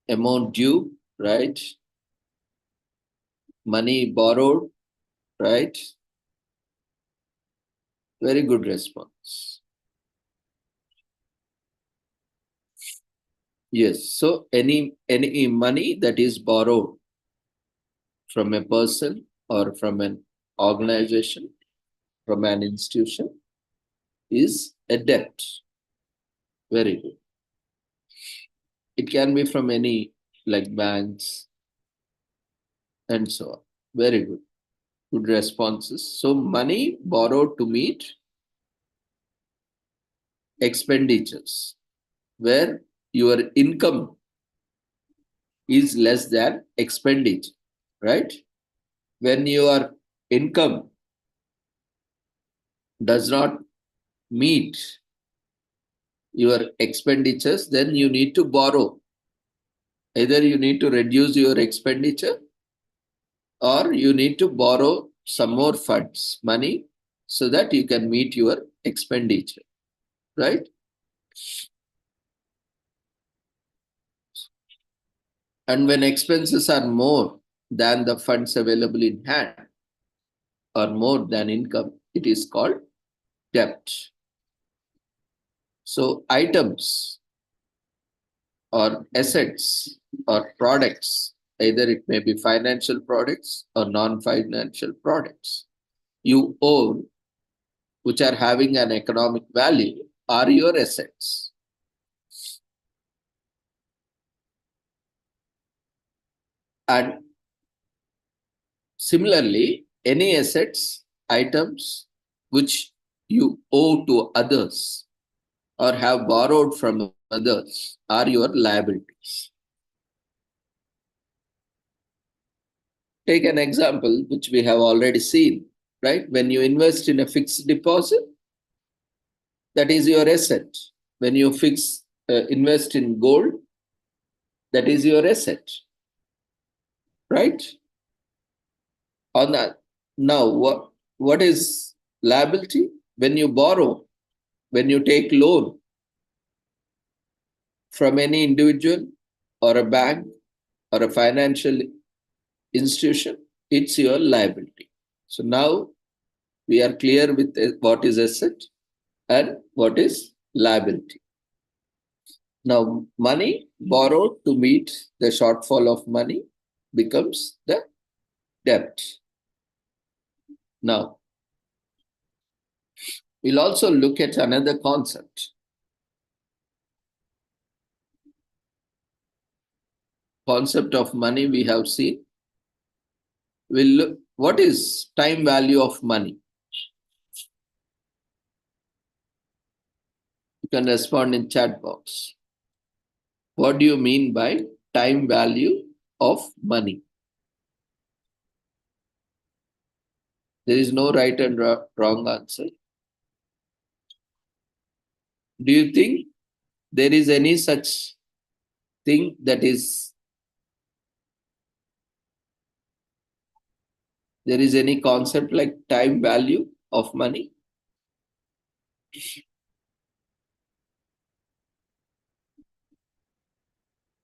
amount due, right? Money borrowed, right? Very good response. Yes, so any money that is borrowed from a person or from an organization, from an institution, is a debt. Very good. It can be from any like banks and so on. Very good. Good responses. So money borrowed to meet expenditures, where your income is less than expenditure, right? When your income does not meet your expenditures, then you need to borrow. Either you need to reduce your expenditure or you need to borrow some more funds, money, so that you can meet your expenditure, right? And when expenses are more than the funds available in hand or more than income, it is called debt. So items or assets or products, either it may be financial products or non-financial products, you own, which are having an economic value, are your assets. And similarly, any assets, items which you owe to others or have borrowed from others are your liabilities. Take an example which we have already seen, right? When you invest in a fixed deposit, that is your asset. When you invest in gold, that is your asset, right? On that. Now, what is liability? When you borrow, when you take loan from any individual or a bank or a financial institution, it's your liability. So now we are clear with what is asset and what is liability. Now, money borrowed to meet the shortfall of money becomes the debt. Now, we'll also look at another concept. Concept of money we have seen. We'll look what is time value of money. You can respond in chat box. What do you mean by time value of money? There is no right and wrong answer. Do you think there is any such thing that is, there is any concept like time value of money?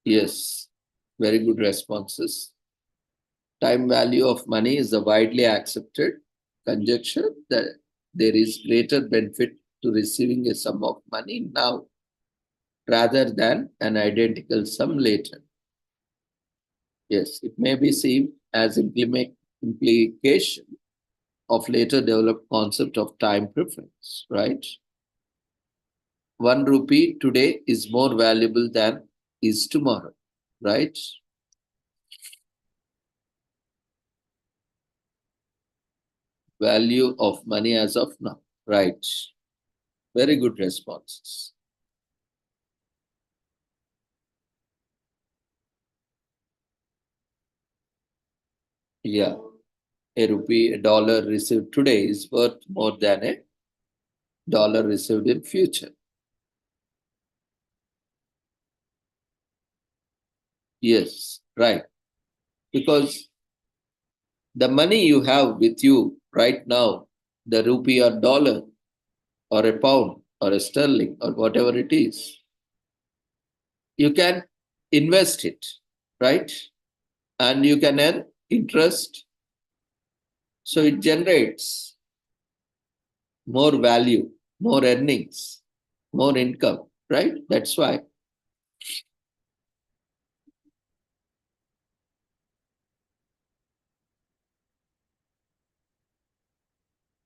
Yes, very good responses. Time value of money is a widely accepted conjecture that there is greater benefit to receiving a sum of money now rather than an identical sum later. Yes, it may be seen as implication of later developed concept of time preference, right? 1 rupee today is more valuable than is tomorrow, right? Value of money as of now, right? Very good responses. Yeah, a dollar received today is worth more than a dollar received in future. Yes, right. Because the money you have with you right now, the rupee or dollar or a pound or a sterling or whatever it is, you can invest it, right? And you can earn interest. So it generates more value, more earnings, more income, right? That's why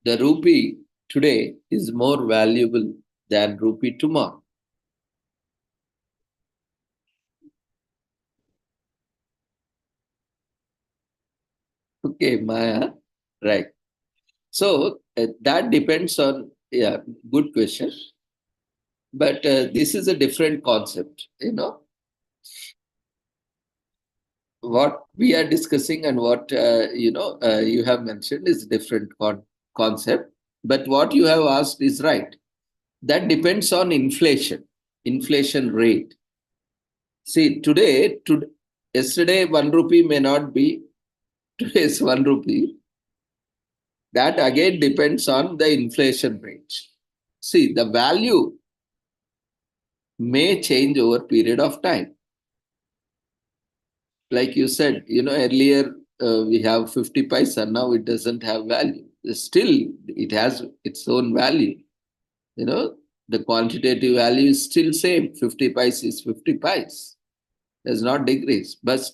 the rupee today is more valuable than rupee tomorrow. Okay, Maya, Right. So that depends on, yeah, good question. But this is a different concept, what we are discussing and what, you have mentioned is different concept. But what you have asked is right. That depends on inflation rate. See, yesterday 1 rupee may not be today's 1 rupee. That again depends on the inflation rate. See, the value may change over period of time. Like you said, earlier we have 50 paisa, now it doesn't have value. Still, it has its own value. The quantitative value is still same. 50 paisa is 50 paisa. Does not decrease. But,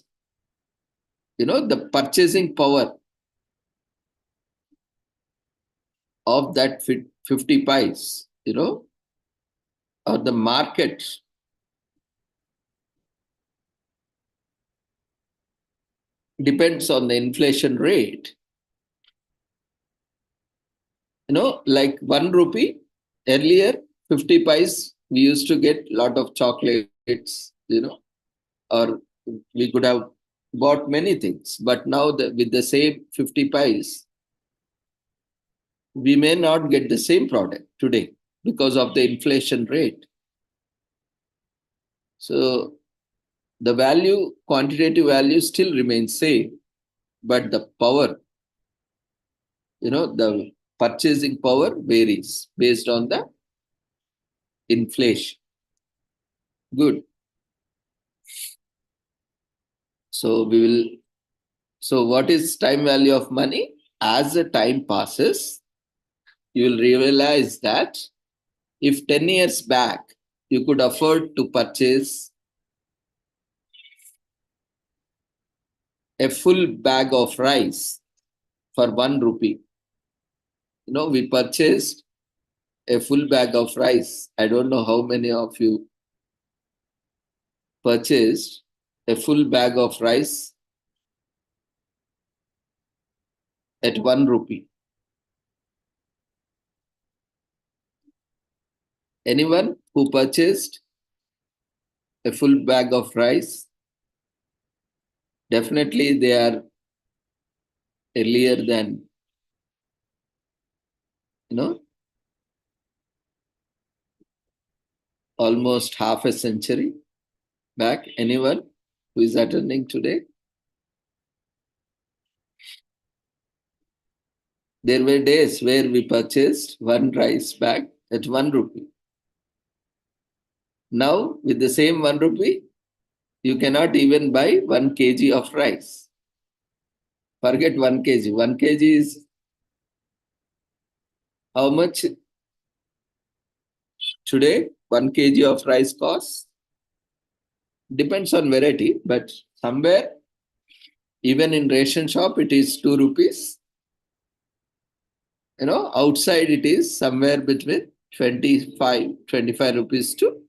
the purchasing power of that 50 paisa, or the market depends on the inflation rate. Like 1 rupee, earlier 50 pies, we used to get a lot of chocolates, or we could have bought many things. But now with the same 50 pies, we may not get the same product today because of the inflation rate. So the value, quantitative value still remains same, but the power, the purchasing power varies based on the inflation. Good. So what is time value of money? As the time passes, you will realize that if 10 years back you could afford to purchase a full bag of rice for 1 rupee, we purchased a full bag of rice. I don't know how many of you purchased a full bag of rice at 1 rupee. Anyone who purchased a full bag of rice? Definitely they are earlier than, almost half a century back. Anyone who is attending today? There were days where we purchased one rice bag at 1 rupee. Now, with the same 1 rupee, you cannot even buy 1 kg of rice. Forget 1 kg. 1 kg is how much today? 1 kg of rice costs? Depends on variety, but somewhere, even in ration shop, it is 2 rupees. Outside it is somewhere between 25 rupees to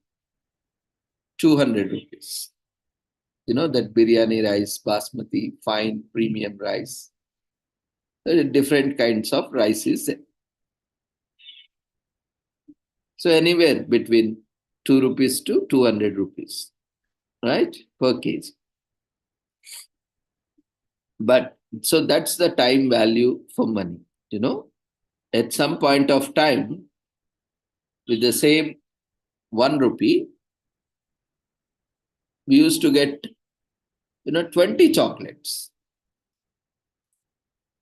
200 rupees. That biryani rice, basmati, fine premium rice. There are different kinds of rices. So anywhere between 2 rupees to 200 rupees, right, per kg. But so that's the time value for money. At some point of time, with the same 1 rupee, we used to get 20 chocolates.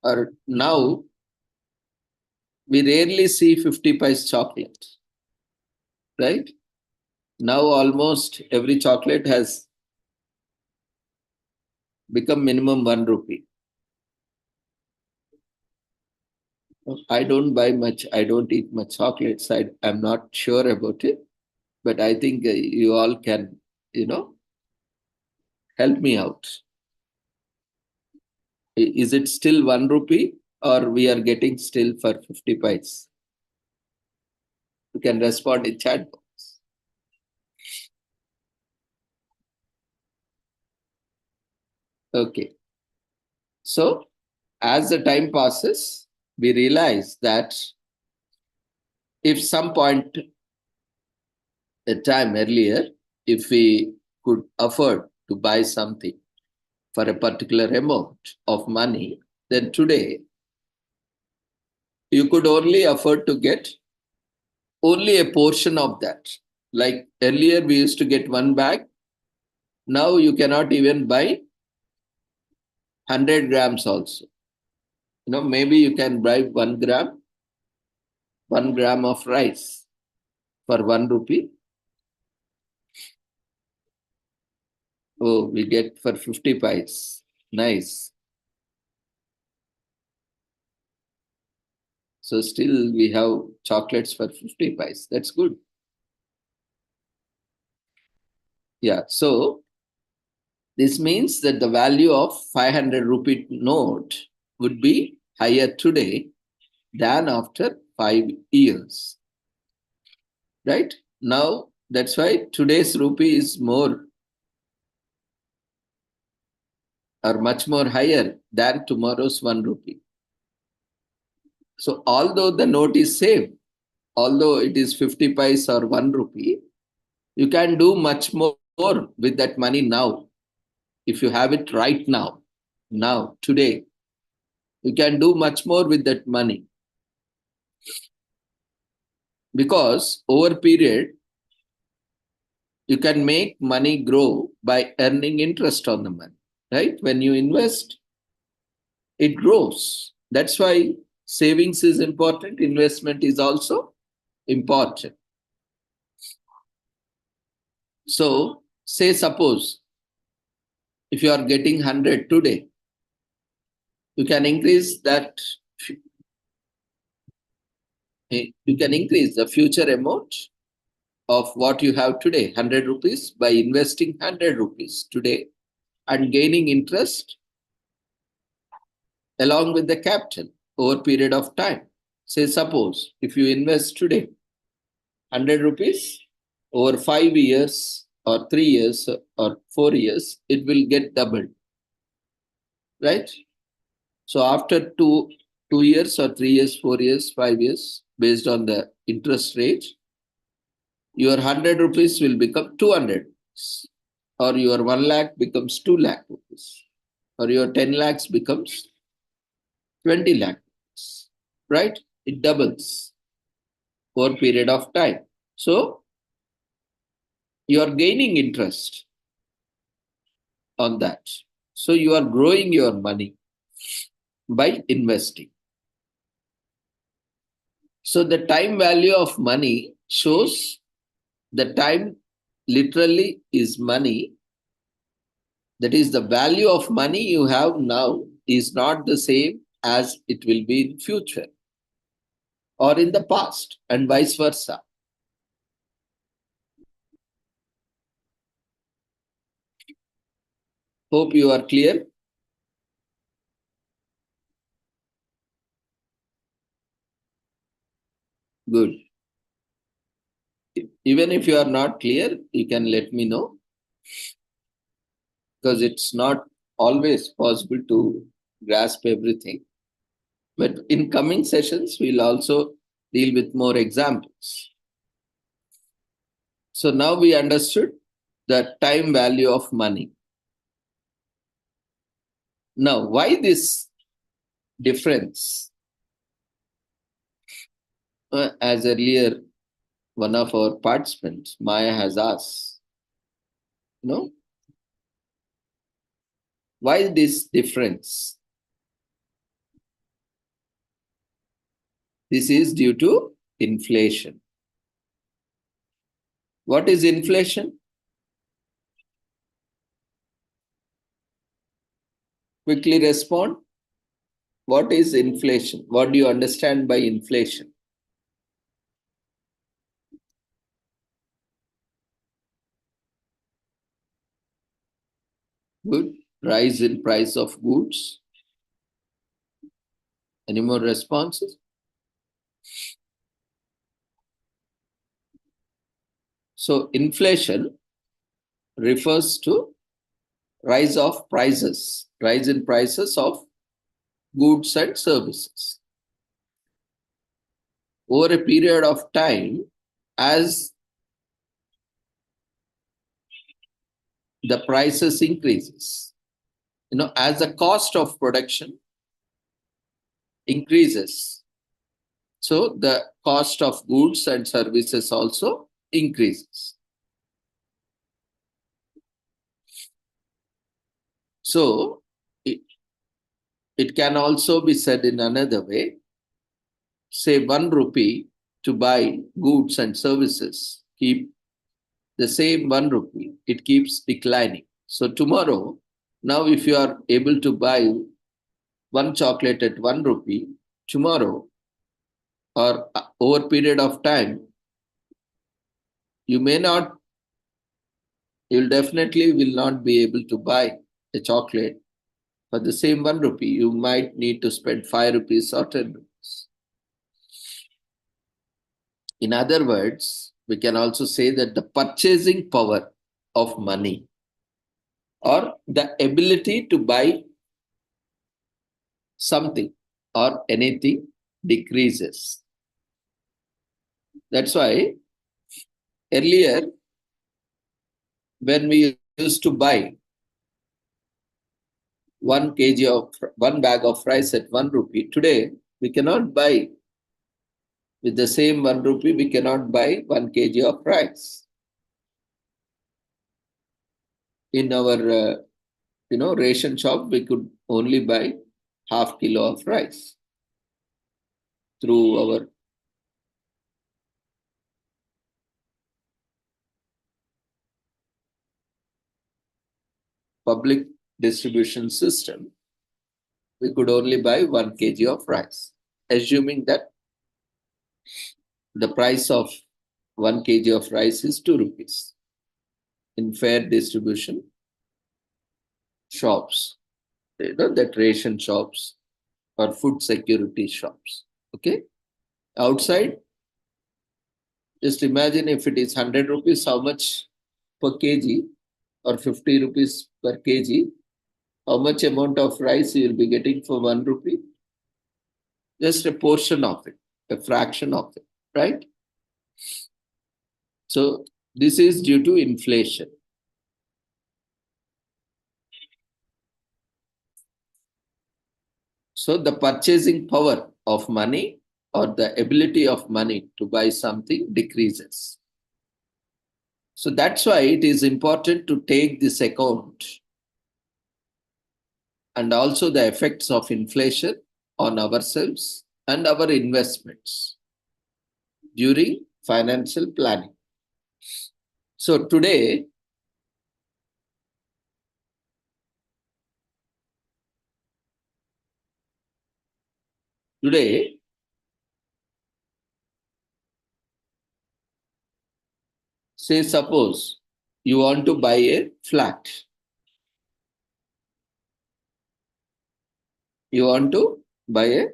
Or now we rarely see 50 pice chocolate, right? Now almost every chocolate has become minimum 1 rupee. I don't buy much. I don't eat much chocolates. I'm not sure about it, but I think you all can, help me out. Is it still 1 rupee or we are getting still for 50 pice? You can respond in chat box. Okay. So as the time passes, we realize that if some point a time earlier, if we could afford to buy something for a particular amount of money, then today you could only afford to get only a portion of that. Like earlier, we used to get one bag. Now you cannot even buy 100 grams also. Maybe you can buy 1 gram of rice for 1 rupee. Oh, we get for 50 pies. Nice. So still we have chocolates for 50 pies. That's good. Yeah. So this means that the value of 500 rupee note would be higher today than after 5 years. Right? Now, that's why today's rupee is more or much more higher than tomorrow's 1 rupee. So although the note is same, although it is 50 pice or 1 rupee, you can do much more with that money now. If you have it right now, today, you can do much more with that money. Because over period, you can make money grow by earning interest on the money, right? When you invest, it grows. That's why savings is important. Investment is also important. So say suppose if you are getting 100 today, you can increase that. You can increase the future amount of what you have today, 100 rupees, by investing 100 rupees today and gaining interest along with the capital over a period of time. Say suppose if you invest today 100 rupees over 5 years or 3 years or 4 years, it will get doubled, right? So after 2 years or 3 years, 4 years, 5 years, based on the interest rate, your 100 rupees will become 200 rupees, or your 1 lakh becomes 2 lakh rupees, or your 10 lakhs becomes 20 lakh rupees, right? It doubles for a period of time. So you are gaining interest on that. So you are growing your money by investing. So the time value of money shows the time literally is money. That is, the value of money you have now is not the same as it will be in future or in the past, and vice versa. Hope you are clear. Good. Even if you are not clear, you can let me know, because it's not always possible to grasp everything. But in coming sessions, we'll also deal with more examples. So now we understood the time value of money. Now, why this difference? As earlier, one of our participants, Maya, has asked, why this difference? This is due to inflation. What is inflation? Quickly respond. What is inflation? What do you understand by inflation? Good. Rise in price of goods. Any more responses? So inflation refers to rise of prices, rise in prices of goods and services. Over a period of time, as the prices increases, as the cost of production increases, so the cost of goods and services also increases. So it can also be said in another way, say 1 rupee to buy goods and services, keep the same 1 rupee, it keeps declining. So tomorrow, now if you are able to buy one chocolate at 1 rupee, tomorrow or over a period of time, you definitely will not be able to buy a chocolate for the same 1 rupee. You might need to spend 5 rupees or 10 rupees. In other words, we can also say that the purchasing power of money or the ability to buy something or anything decreases. That's why earlier, when we used to buy 1 kg of 1 bag of rice at 1 rupee, today we cannot buy with the same 1 rupee, we cannot buy 1 kg of rice. In our ration shop, we could only buy half kilo of rice through our public distribution system. We could only buy 1 kg of rice, assuming that the price of 1 kg of rice is 2 rupees in fair distribution shops, that ration shops or food security shops. Okay. Outside, just imagine if it is 100 rupees, how much per kg or 50 rupees per kg, how much amount of rice you will be getting for 1 rupee? Just a portion of it, a fraction of it, right? So this is due to inflation. So the purchasing power of money or the ability of money to buy something decreases. So that's why it is important to take this account and also the effects of inflation on ourselves and our investments during financial planning. So today, say suppose you want to buy a flat. You want to buy a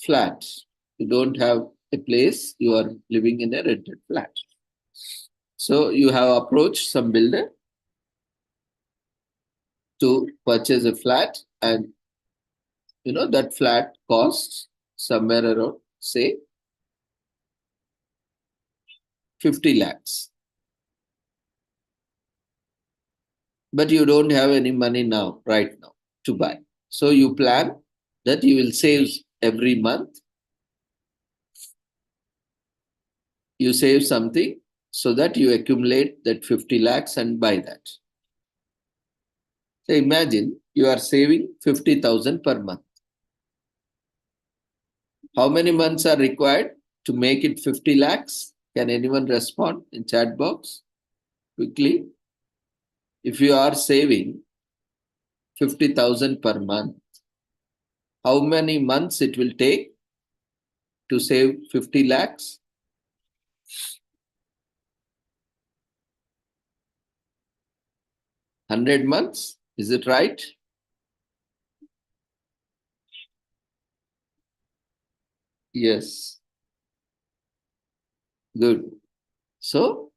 flat. You don't have a place, you are living in a rented flat. So you have approached some builder to purchase a flat, and that flat costs somewhere around, say, 50 lakhs. But you don't have any money now, right now, to buy. So you plan that you will save every month. You save something so that you accumulate that 50 lakhs and buy that. So imagine you are saving 50,000 per month. How many months are required to make it 50 lakhs? Can anyone respond in chat box quickly? If you are saving 50,000 per month, how many months it will take to save 50 lakhs? 100 months, is it right? Yes. Good. So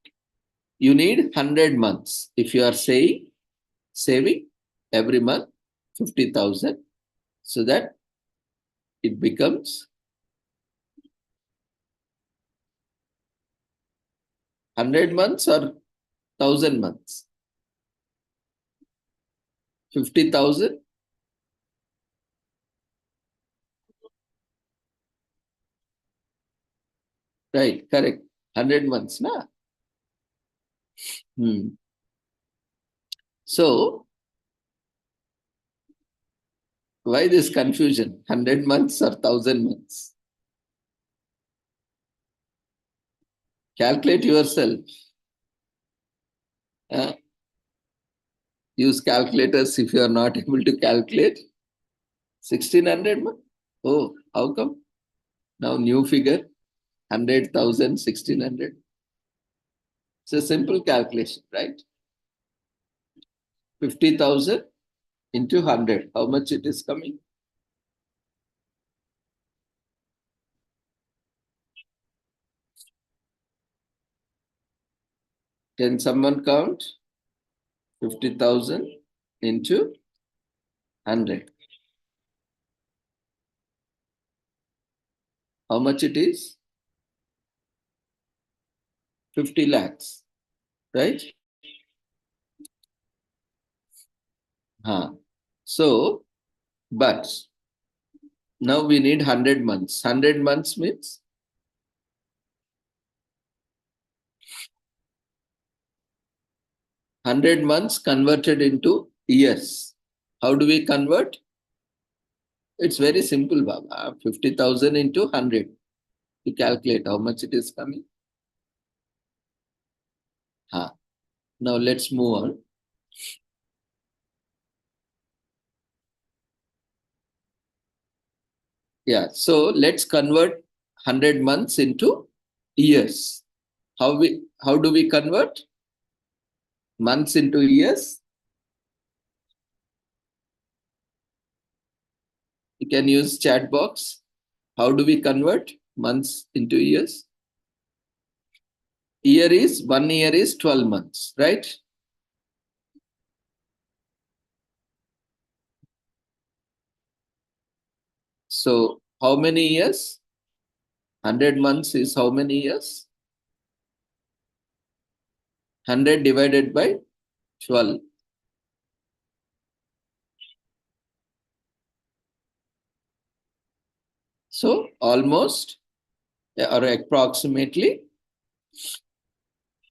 you need 100 months. If you are saving every month 50,000, so that it becomes 100 months or 1,000 months. 50,000. Right, correct. 100 months, na? So, why this confusion? 100 months or 1,000 months? Calculate yourself. Use calculators if you are not able to calculate. 1,600 months? Oh, how come? Now new figure, 100,000, 1,600. It's a simple calculation, right? 50,000 into 100. How much it is coming? Can someone count? 50,000 into 100. How much it is? 50 lakhs, right? So, but now we need 100 months. 100 months means 100 months converted into years. How do we convert? It's very simple, Baba. 50,000 into 100. You calculate how much it is coming. Now let's move on. Yeah, so let's convert 100 months into years. How do we convert months into years? You can use chat box. How do we convert months into years? Year is 1 year is 12 months, right? So how many years? 100 months is how many years? 100 divided by 12. So almost or approximately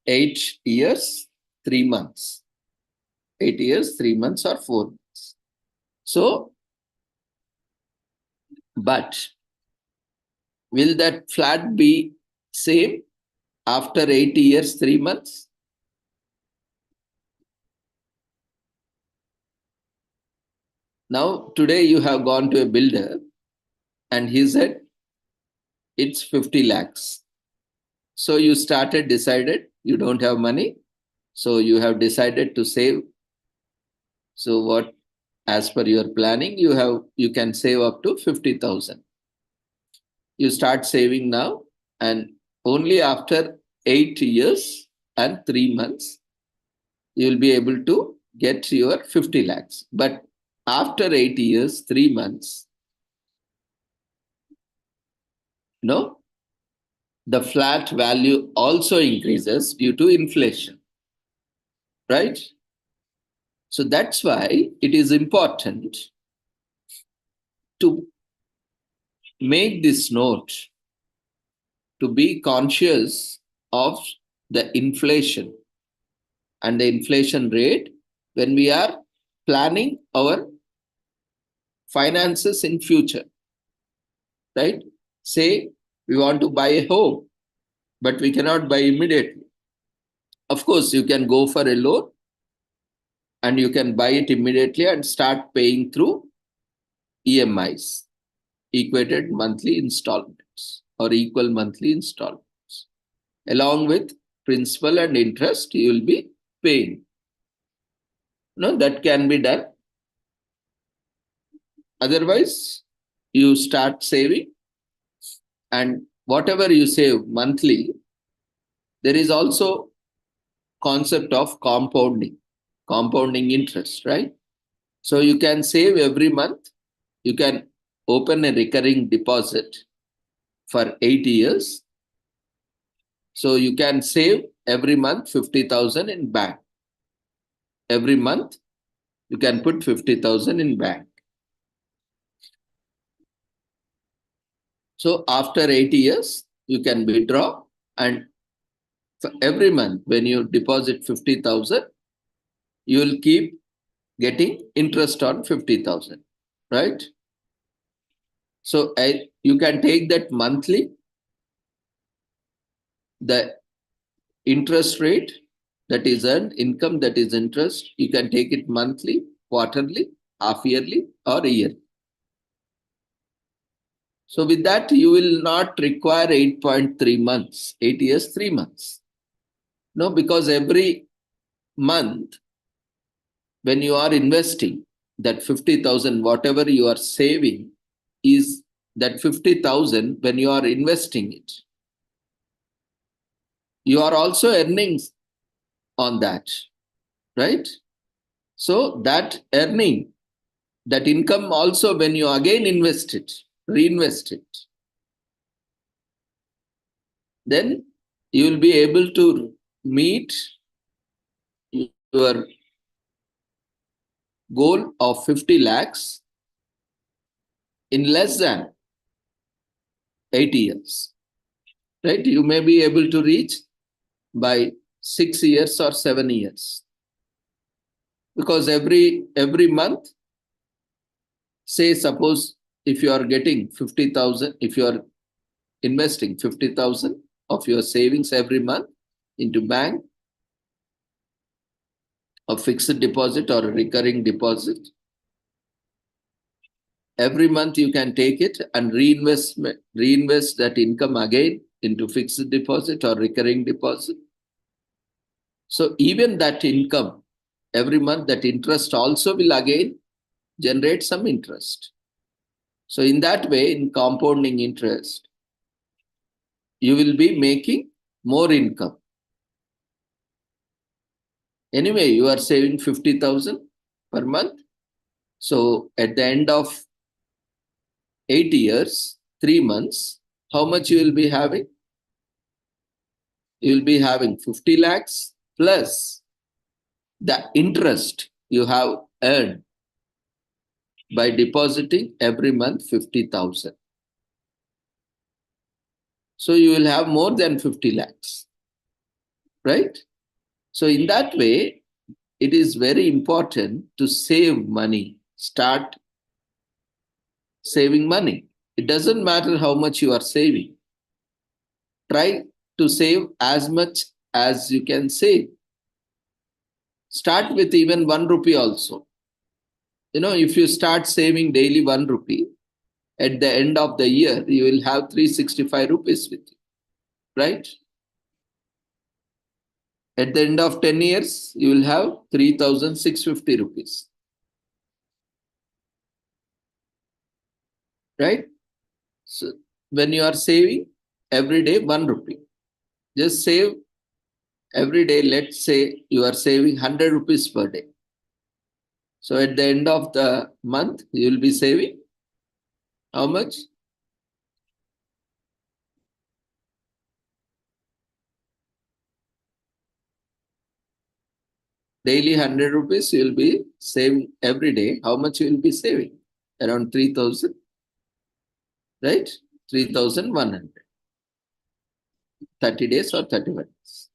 8 years, 3 months. 8 years, 3 months or 4 months. So, but will that flat be same after 8 years, 3 months? Now, today you have gone to a builder and he said, it's 50 lakhs. So you decided you don't have money. So you have decided to save. So what, as per your planning, you can save up to 50,000. You start saving now, and only after 8 years and 3 months, you will be able to get your 50 lakhs. But after 8 years, 3 months, no, the flat value also increases due to inflation, right? So that's why it is important to make this note, to be conscious of the inflation and the inflation rate when we are planning our finances in future, right? Say we want to buy a home, but we cannot buy immediately. Of course, you can go for a loan and you can buy it immediately and start paying through EMIs, equated monthly installments or equal monthly installments. Along with principal and interest, you will be paying. No, that can be done. Otherwise, you start saving, and whatever you save monthly, there is also concept of compounding interest, right? So you can save every month you can open a recurring deposit for 8 years. So you can save every month 50,000 in bank. Every month you can put 50,000 in bank. So after 8 years, you can withdraw, and every month when you deposit 50,000, you will keep getting interest on 50,000, right? So you can take that monthly, the interest rate that is earned, income that is interest, you can take it monthly, quarterly, half yearly, or a year. So with that, you will not require 8.3 months, 8 years, 3 months. No, because every month when you are investing, that 50,000, whatever you are saving, is that 50,000 when you are investing it. You are also earning on that, right? So that earning, that income also, when you again invest it, reinvest it, then you will be able to meet your goal of 50 lakhs in less than 8 years, right? You may be able to reach by 6 years or 7 years, because every month, say suppose if you are getting 50,000, if you are investing 50,000 of your savings every month into bank, a fixed deposit or a recurring deposit, every month you can take it and reinvest that income again into fixed deposit or recurring deposit. So even that income, every month, that interest also will again generate some interest. So in that way, in compounding interest, you will be making more income. Anyway, you are saving 50,000 per month. So at the end of 8 years, 3 months, how much you will be having? You will be having 50 lakhs plus the interest you have earned by depositing every month 50,000. So you will have more than 50 lakhs, right? So in that way, it is very important to save money, start saving money. It doesn't matter how much you are saving. Try to save as much as you can save. Start with even 1 rupee also. If you start saving daily 1 rupee, at the end of the year, you will have 365 rupees with you, right? At the end of 10 years, you will have 3,650 rupees, right? So when you are saving every day 1 rupee, just save every day. Let's say you are saving 100 rupees per day. So at the end of the month, you will be saving how much? Daily 100 rupees you will be saving every day. How much you will be saving? Around 3,000, right? 3,100. 30 days or 31 days.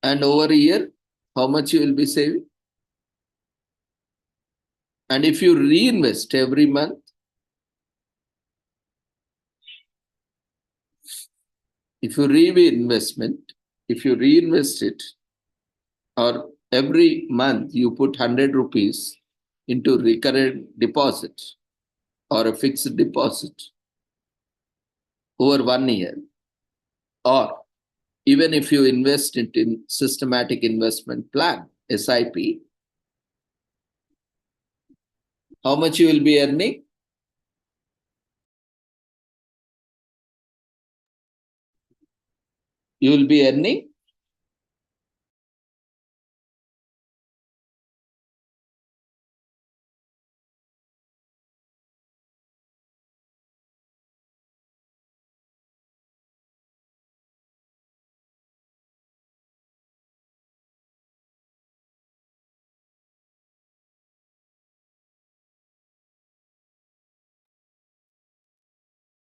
And over a year, how much you will be saving? And if you reinvest every month, if you reinvest it, or every month you put 100 rupees into recurrent deposit or a fixed deposit over 1 year, or even if you invest it in systematic investment plan, SIP, how much you will be earning? You will be earning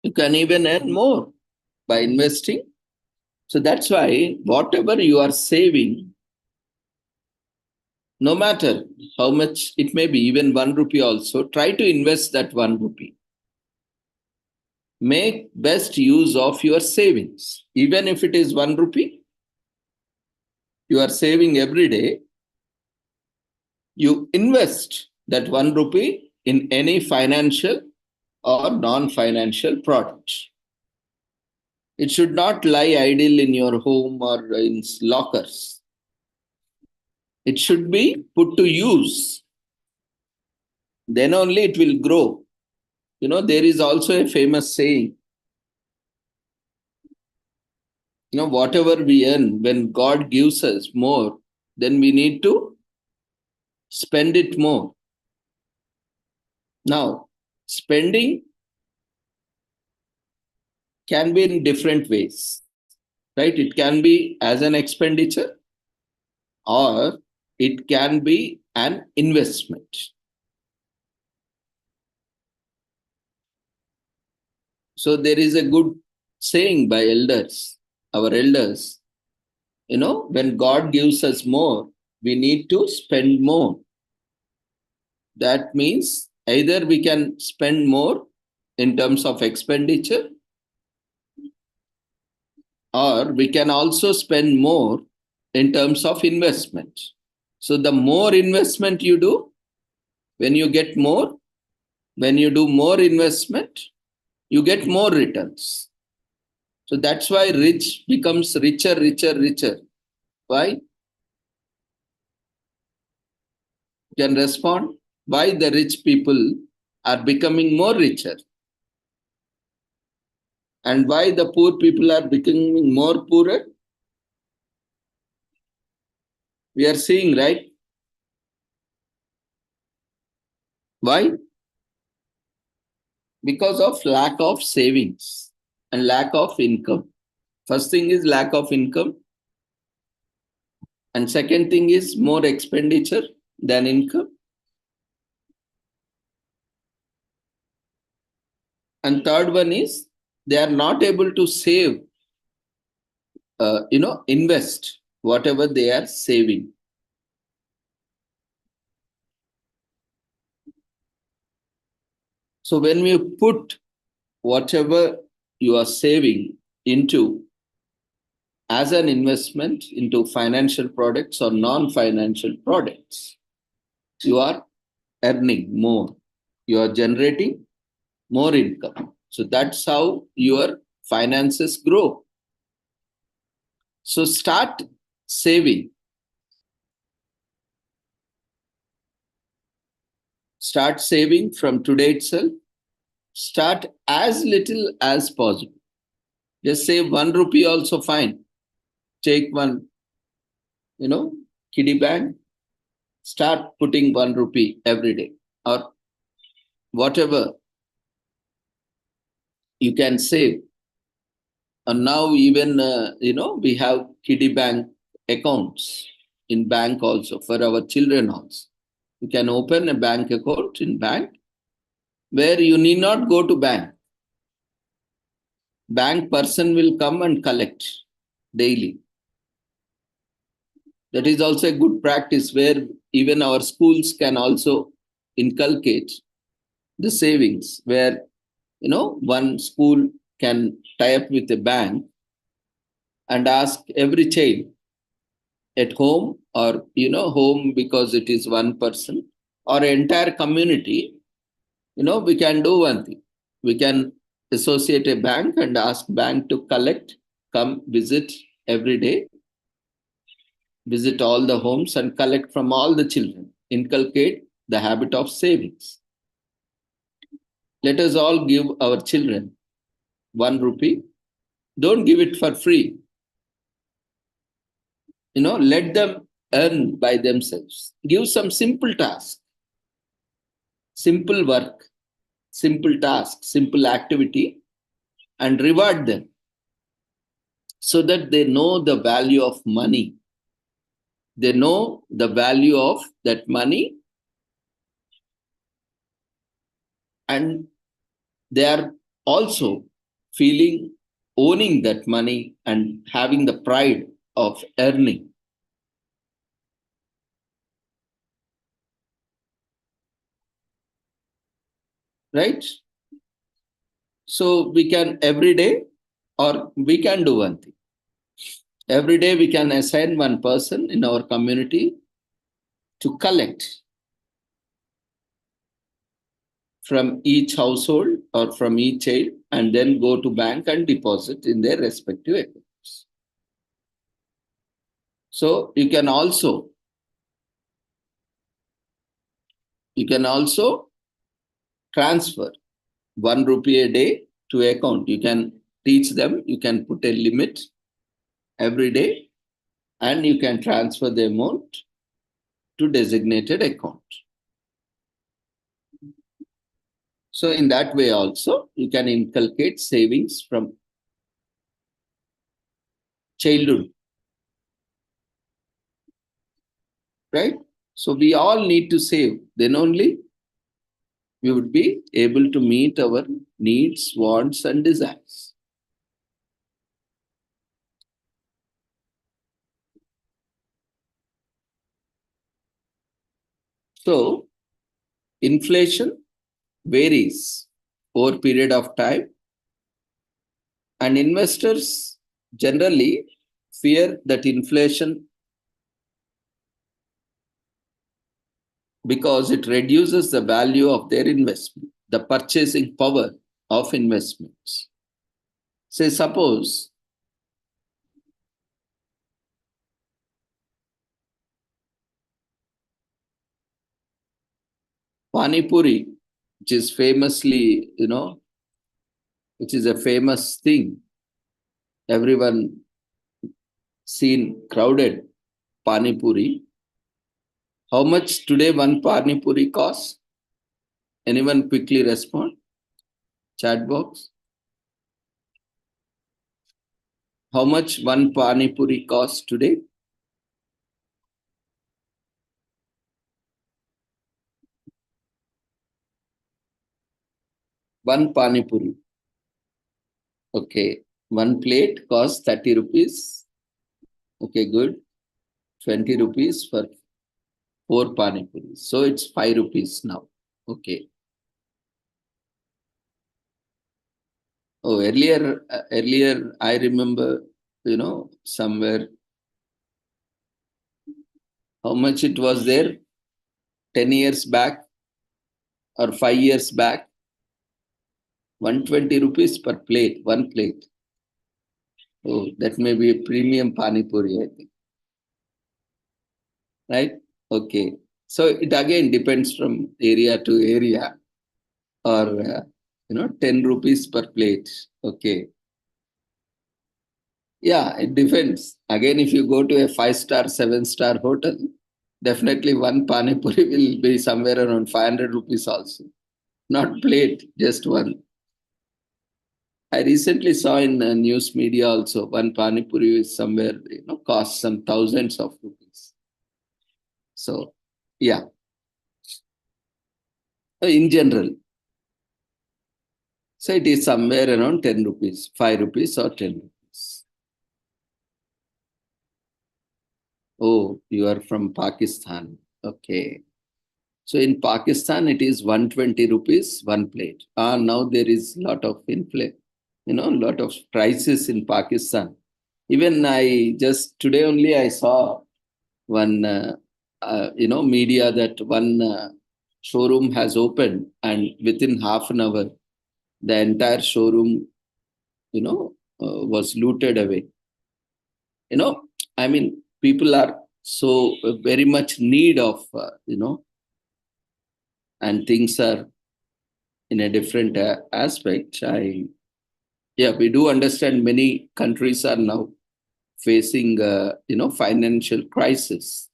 You can even earn more by investing. So that's why whatever you are saving, no matter how much it may be, even 1 rupee also, try to invest that 1 rupee. Make best use of your savings. Even if it is 1 rupee, you are saving every day, you invest that 1 rupee in any financial or non-financial product. It should not lie idle in your home or in lockers. It should be put to use. Then only it will grow. There is also a famous saying, whatever we earn, when God gives us more, then we need to spend it more. Now, spending can be in different ways, right? It can be as an expenditure or it can be an investment. So there is a good saying by elders, our elders, when God gives us more, we need to spend more. That means either we can spend more in terms of expenditure, or we can also spend more in terms of investment. So the more investment you do, when you get more, when you do more investment, you get more returns. So that's why rich becomes richer, richer, richer. Why? You can respond. Why the rich people are becoming more richer? And why the poor people are becoming more poorer? We are seeing, right? Why? Because of lack of savings and lack of income. First thing is lack of income. And second thing is more expenditure than income. And third one is they are not able to save, invest whatever they are saving. So when we put whatever you are saving into as an investment into financial products or non-financial products, you are earning more. You are generating more income. So that's how your finances grow. So start saving. Start saving from today itself. Start as little as possible. Just save 1 rupee also fine. Take one, kiddie bank. Start putting 1 rupee every day or whatever you can save. And now even, we have kiddie bank accounts in bank also for our children also. You can open a bank account in bank where you need not go to bank. Bank person will come and collect daily. That is also a good practice where even our schools can also inculcate the savings where, one school can tie up with a bank and ask every child at home or, home because it is one person or entire community, we can do one thing. We can associate a bank and ask bank to collect, come visit every day, visit all the homes and collect from all the children, inculcate the habit of savings. Let us all give our children 1 rupee. Don't give it for free. Let them earn by themselves. Give some simple task, simple work, simple task, simple activity, and reward them so that they know the value of money. They know the value of that money and they are also feeling, owning that money and having the pride of earning. Right? So we can every day, or we can do one thing. Every day we can assign one person in our community to collect from each household or from each child, and then go to bank and deposit in their respective accounts. So you can also transfer 1 rupee a day to account. You can teach them, you can put a limit every day, and you can transfer the amount to designated account. So in that way also, you can inculcate savings from childhood, right? So we all need to save. Then only we would be able to meet our needs, wants, and desires. So inflation varies over a period of time, and investors generally fear that inflation because it reduces the value of their investment, the purchasing power of investments. Say, suppose Pani Puri, which is famously, which is a famous thing. Everyone seen crowded Pani Puri. How much today one Pani Puri costs? Anyone quickly respond? Chat box. How much one Pani Puri costs today? One Pani Puri. Okay. One plate costs 30 rupees. Okay, good. 20 rupees for 4 Pani Puris. So it's 5 rupees now. Okay. Oh, earlier I remember, somewhere how much it was there 10 years back or 5 years back. 120 rupees per plate, one plate. Oh, that may be a premium Pani Puri, I think. Right? Okay. So it again depends from area to area, or 10 rupees per plate. Okay. Yeah, it depends. Again, if you go to a 5-star, 7-star hotel, definitely one Pani Puri will be somewhere around 500 rupees also. Not plate, just one. I recently saw in news media also, one Pani Puri is somewhere, costs some thousands of rupees. So, yeah, in general. So it is somewhere around 10 rupees, 5 rupees or 10 rupees. Oh, you are from Pakistan. Okay. So in Pakistan, it is 120 rupees, one plate. Now there is a lot of lot of prices in Pakistan. Even I just today only I saw one, media that one showroom has opened, and within half an hour, the entire showroom, was looted away. I mean, people are so very much need of, and things are in a different aspect. We do understand many countries are now facing, financial crisis.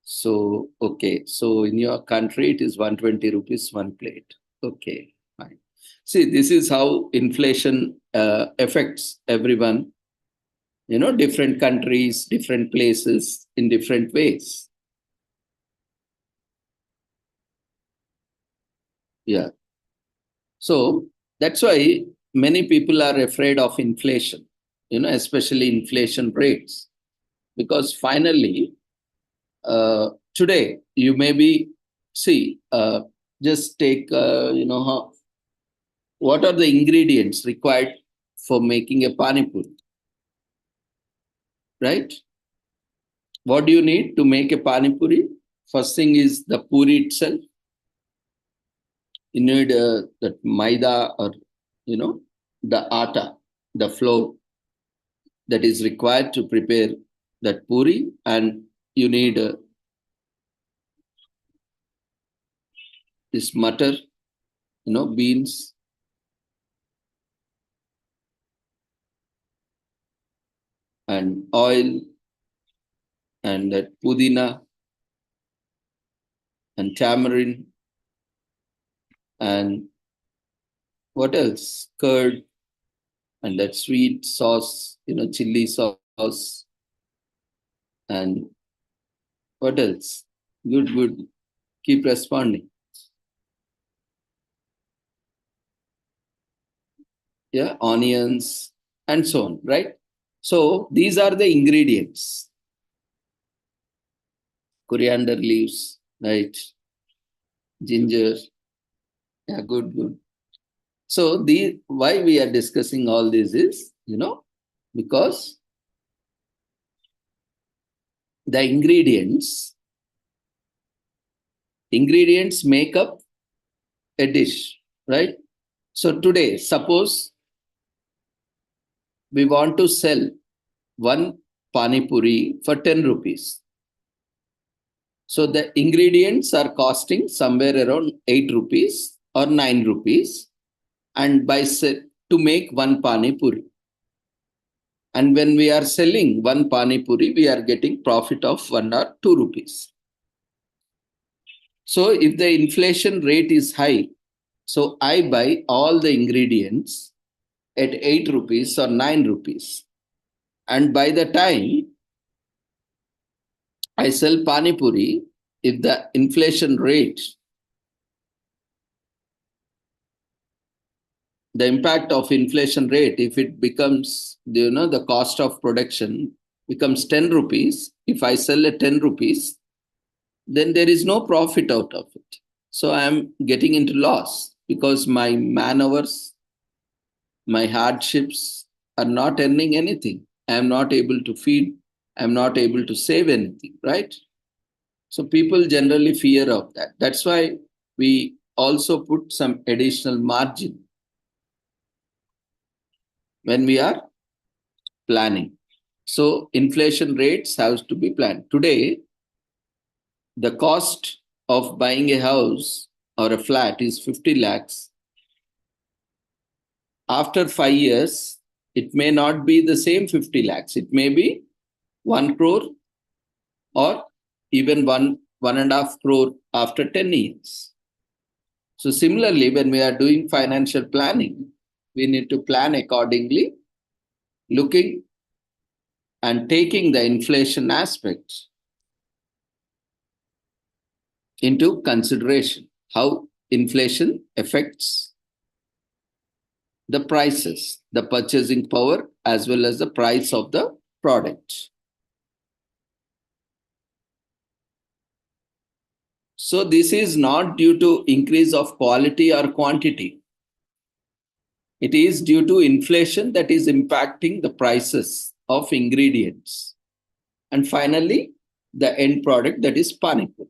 So, okay. So in your country, it is 120 rupees, one plate. Okay, fine. See, this is how inflation affects everyone, different countries, different places in different ways. Yeah. So that's why many people are afraid of inflation, especially inflation rates, because finally, today you maybe see, just take, what are the ingredients required for making a pani puri, right? What do you need to make a pani puri? First thing is the puri itself. You need that maida, or the atta, the flour that is required to prepare that puri, and you need this matar, beans, and oil, and that pudina, and tamarind, and what else? Curd, and that sweet sauce, chili sauce, and what else? Good, good. Keep responding. Yeah, onions, and so on, right? So these are the ingredients. Coriander leaves, right? Ginger. Yeah, good, good. So why we are discussing all this is, because the ingredients make up a dish, right? So today, suppose we want to sell one pani puri for 10 rupees. So the ingredients are costing somewhere around 8 rupees or 9 rupees, and to make one pani puri. And when we are selling one pani puri, we are getting profit of 1 or 2 rupees. So if the inflation rate is high, so I buy all the ingredients at 8 rupees or 9 rupees. And by the time I sell pani puri, if the inflation rate, the impact of inflation rate, if it becomes, the cost of production becomes 10 rupees, if I sell at 10 rupees, then there is no profit out of it. So I'm getting into loss because my man hours, my hardships are not earning anything. I'm not able to feed. I'm not able to save anything, right? So people generally fear of that. That's why we also put some additional margin when we are planning. So inflation rates have to be planned. Today, the cost of buying a house or a flat is 50 lakhs. After 5 years, it may not be the same 50 lakhs. It may be 1 crore or even 1.5 crore after 10 years. So similarly, when we are doing financial planning, we need to plan accordingly, looking and taking the inflation aspects into consideration, how inflation affects the prices, the purchasing power, as well as the price of the product. So this is not due to increase of quality or quantity. It is due to inflation that is impacting the prices of ingredients. And finally, the end product, that is pani puri.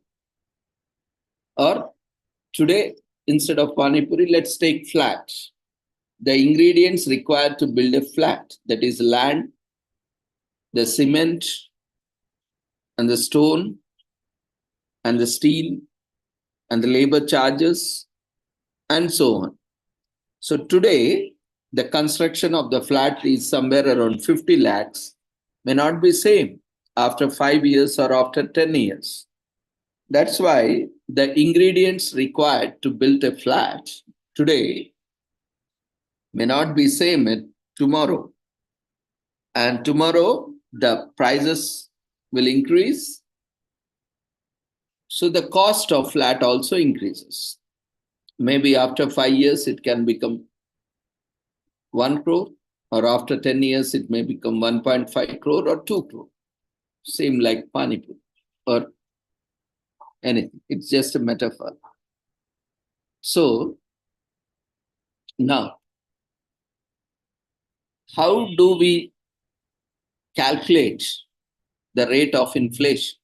Or today, instead of pani puri, let's take flat. The ingredients required to build a flat, that is land, the cement, and the stone, and the steel, and the labor charges, and so on. So today, the construction of the flat is somewhere around 50 lakhs, may not be same after 5 years or after 10 years. That's why the ingredients required to build a flat today may not be same tomorrow. And tomorrow, the prices will increase. So the cost of flat also increases. Maybe after 5 years, it can become 1 crore, or after 10 years, it may become 1.5 crore or 2 crore. Same like Panipur or anything. It's just a metaphor. So now, how do we calculate the rate of inflation?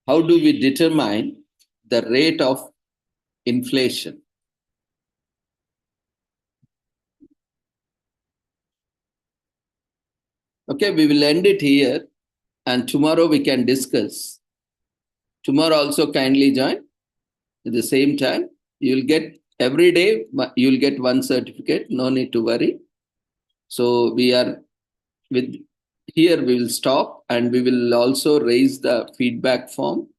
How do we determine the rate of inflation? Okay, we will end it here, and tomorrow we can discuss. Tomorrow also kindly join at the same time. You'll get every day, you'll get one certificate, no need to worry. So we are with here, we will stop, and we will also raise the feedback form.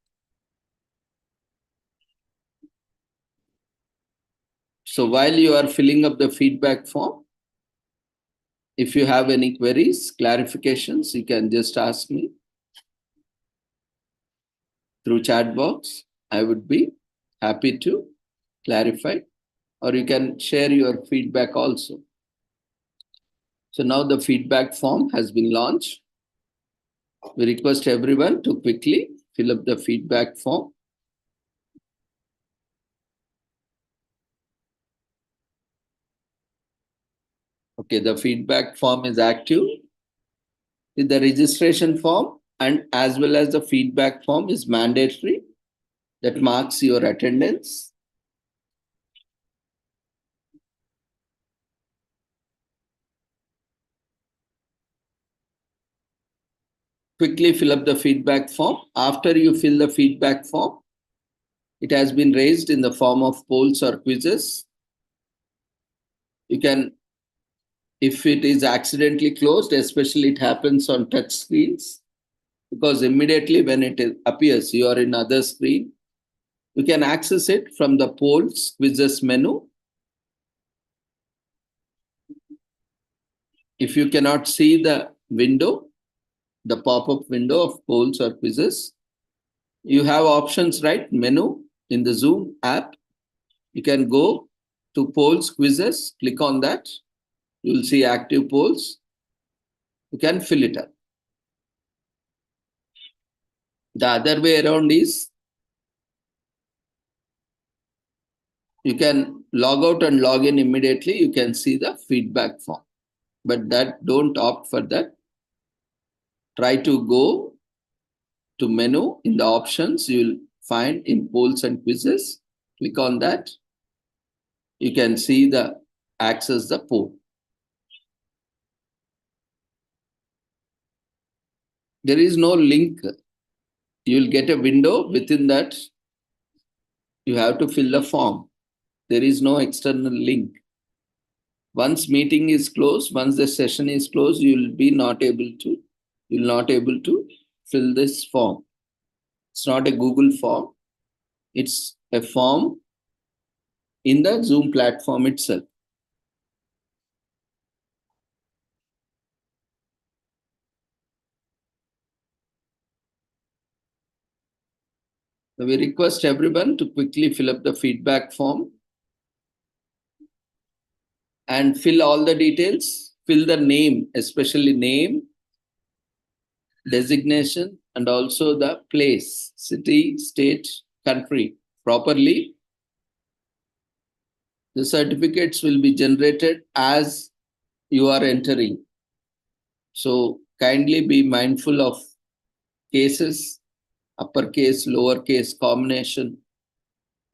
So while you are filling up the feedback form, if you have any queries, clarifications, you can just ask me through chat box. I would be happy to clarify, or you can share your feedback also. So now the feedback form has been launched. We request everyone to quickly fill up the feedback form. Okay, the feedback form is active. The registration form and as well as the feedback form is mandatory. That marks your attendance. Quickly fill up the feedback form. After you fill the feedback form, it has been raised in the form of polls or quizzes. You can, if it is accidentally closed, especially it happens on touch screens, because immediately when it appears, you are in other screen, you can access it from the polls quizzes menu. If you cannot see the window, the pop-up window of polls or quizzes, you have options, right? Menu in the Zoom app. You can go to polls quizzes, click on that. You will see active polls. You can fill it up. The other way around is you can log out and log in immediately. You can see the feedback form, but that don't opt for that. Try to go to menu in the options. You will find in polls and quizzes. Click on that. You can see the access the poll. There is no link. You will get a window. Within that, you have to fill the form. There is no external link. Once meeting is closed, once the session is closed, you will not able to fill this form. It's not a Google form. It's a form in the Zoom platform itself. So we request everyone to quickly fill up the feedback form and fill all the details. Fill the name, especially name, designation, and also the place, city, state, country properly. The certificates will be generated as you are entering. So kindly be mindful of cases, uppercase, lowercase combination.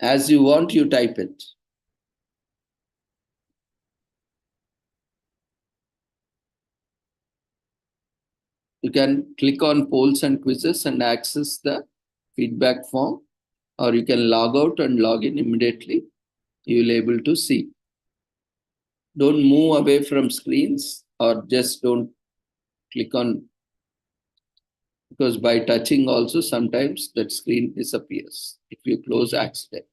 As you want, you type it. You can click on polls and quizzes and access the feedback form, or you can log out and log in immediately. You will be able to see. Don't move away from screens, or just don't click on, because by touching also sometimes that screen disappears if you close accident.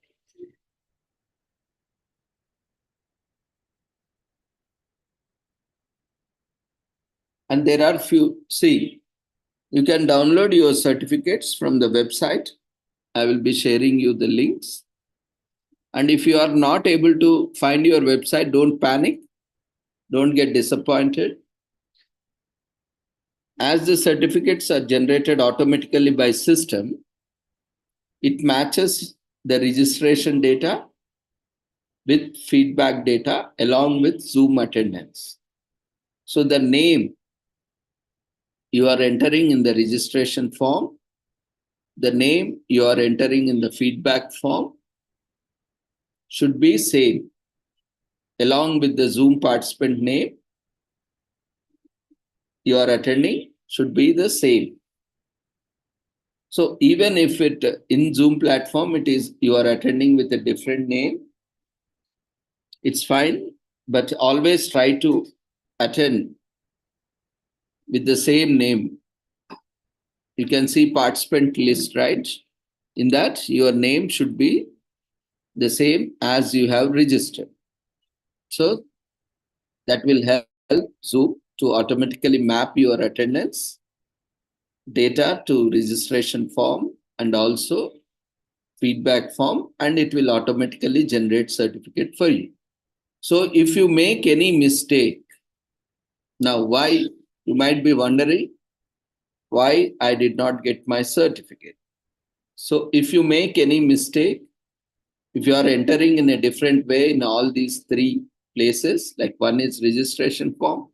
And there are few, see, you can download your certificates from the website. I will be sharing you the links. And if you are not able to find your website, don't panic. Don't get disappointed. As the certificates are generated automatically by system, it matches the registration data with feedback data along with Zoom attendance. So the name you are entering in the registration form, the name you are entering in the feedback form should be same along with the Zoom participant name you are attending should be the same. So even if it in Zoom platform, it is you are attending with a different name, it's fine, but always try to attend with the same name. You can see participant list, right? In that, your name should be the same as you have registered. So that will help Zoom to automatically map your attendance data to registration form and also feedback form, and it will automatically generate certificate for you. So if you make any mistake, now why you might be wondering why I did not get my certificate. So if you make any mistake, if you are entering in a different way in all these three places, like one is registration form,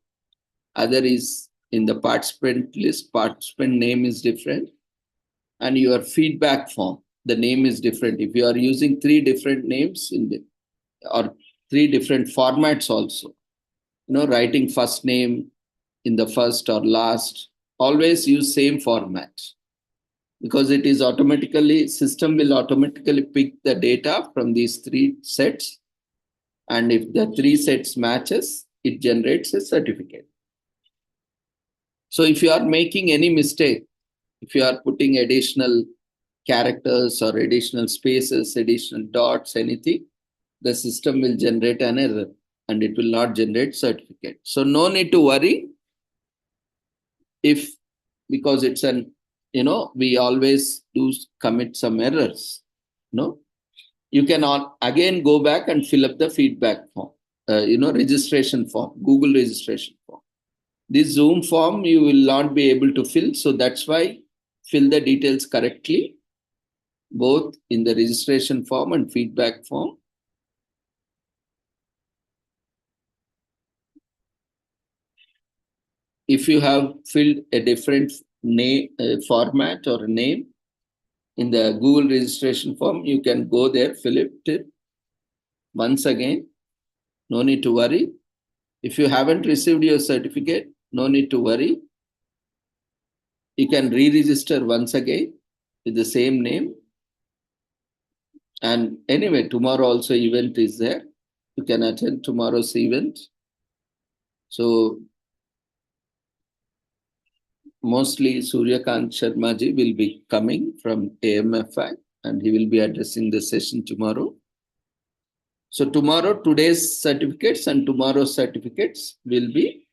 other is in the participant list, participant name is different, and your feedback form, the name is different. If you are using three different names in the or three different formats also, writing first name in the first or last, always use same format, because it is automatically, system will automatically pick the data from these three sets, and if the three sets matches, it generates a certificate. So if you are making any mistake, if you are putting additional characters or additional spaces, additional dots, anything, the system will generate an error and it will not generate certificate. So no need to worry if, because it's an, we always do commit some errors. You can again go back and fill up the feedback form, registration form, Google registration form. This Zoom form you will not be able to fill. So that's why fill the details correctly, both in the registration form and feedback form. If you have filled a different name, format or name in the Google registration form, you can go there, fill it once again. No need to worry. If you haven't received your certificate, no need to worry. You can re-register once again with the same name. And anyway, tomorrow also event is there. You can attend tomorrow's event. So mostly Suryakant Sharmaji will be coming from AMFI and he will be addressing the session tomorrow. So tomorrow, today's certificates and tomorrow's certificates will be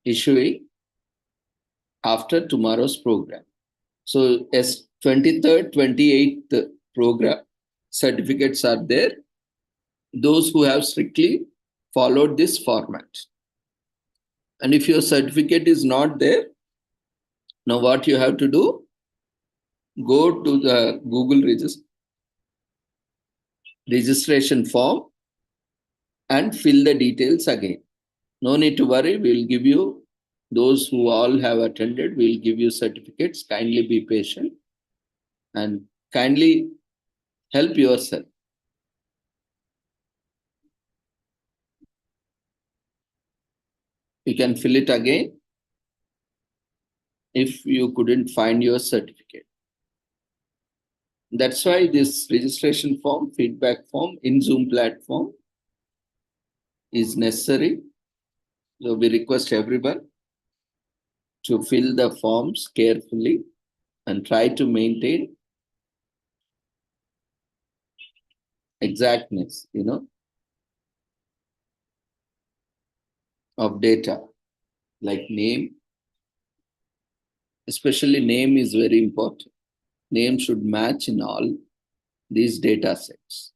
issuing after tomorrow's program. So as 23rd, 28th program certificates are there. Those who have strictly followed this format. And if your certificate is not there, now what you have to do, go to the Google registration form and fill the details again. No need to worry, we'll give you, those who all have attended, we'll give you certificates. Kindly be patient and kindly help yourself. You can fill it again if you couldn't find your certificate. That's why this registration form, feedback form in Zoom platform is necessary. So we request everyone to fill the forms carefully and try to maintain exactness, of data, like name. Especially name is very important. Name should match in all these data sets.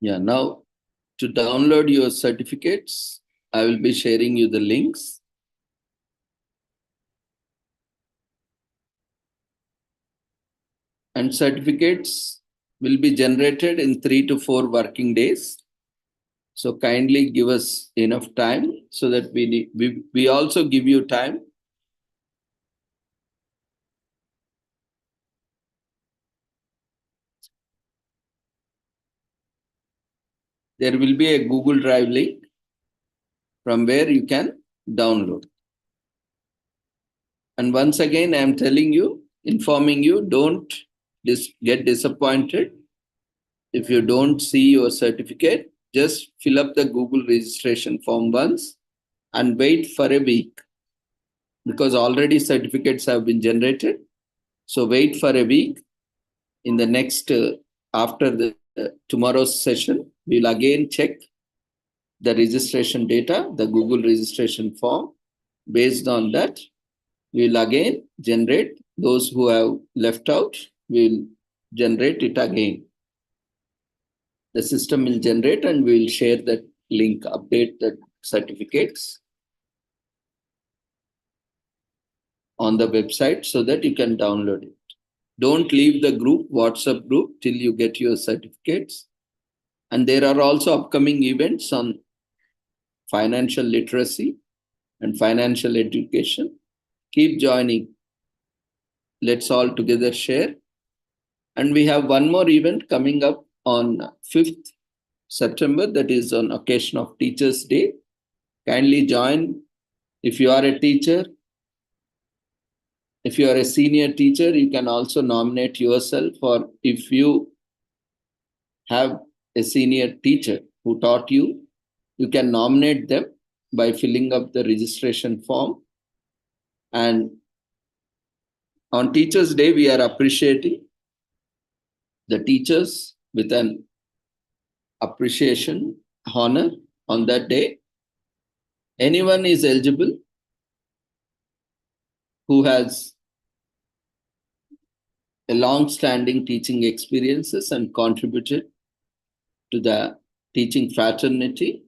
Yeah, now to download your certificates, I will be sharing you the links. And certificates will be generated in 3 to 4 working days. So kindly give us enough time so that we also give you time. There will be a Google Drive link from where you can download. And once again, I am telling you, informing you, don't get disappointed if you don't see your certificate. Just fill up the Google registration form once and wait for a week, because already certificates have been generated. So wait for a week. In the next, after the tomorrow's session, we'll again check the registration data, the Google registration form. Based on that, we'll again generate those who have left out. We'll generate it again. The system will generate and we'll share that link, update the certificates on the website so that you can download it. Don't leave the group, WhatsApp group, till you get your certificates. And there are also upcoming events on financial literacy and financial education. Keep joining. Let's all together share. And we have one more event coming up on 5th September, that is on occasion of Teachers' Day. Kindly join. If you are a teacher, if you are a senior teacher, you can also nominate yourself, or if you have a senior teacher who taught you, you can nominate them by filling up the registration form. And on Teachers' Day, we are appreciating the teachers with an appreciation honor on that day. Anyone is eligible who has a long-standing teaching experiences and contributed to the teaching fraternity.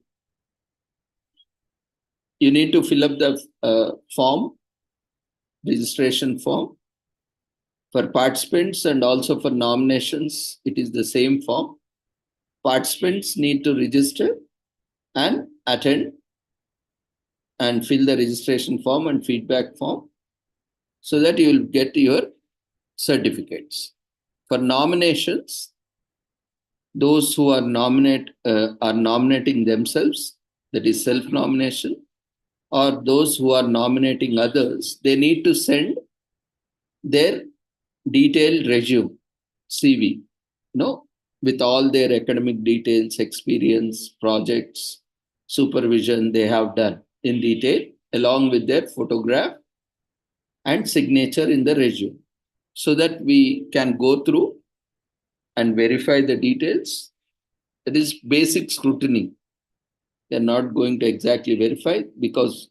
You need to fill up the form, registration form. For participants and also for nominations, it is the same form. Participants need to register and attend and fill the registration form and feedback form so that you will get your certificates. For nominations, those who are nominating themselves, that is self-nomination, or those who are nominating others, they need to send their detailed resume, CV, with all their academic details, experience, projects, supervision they have done in detail, along with their photograph and signature in the resume, so that we can go through and verify the details. It is basic scrutiny. They're not going to exactly verify because,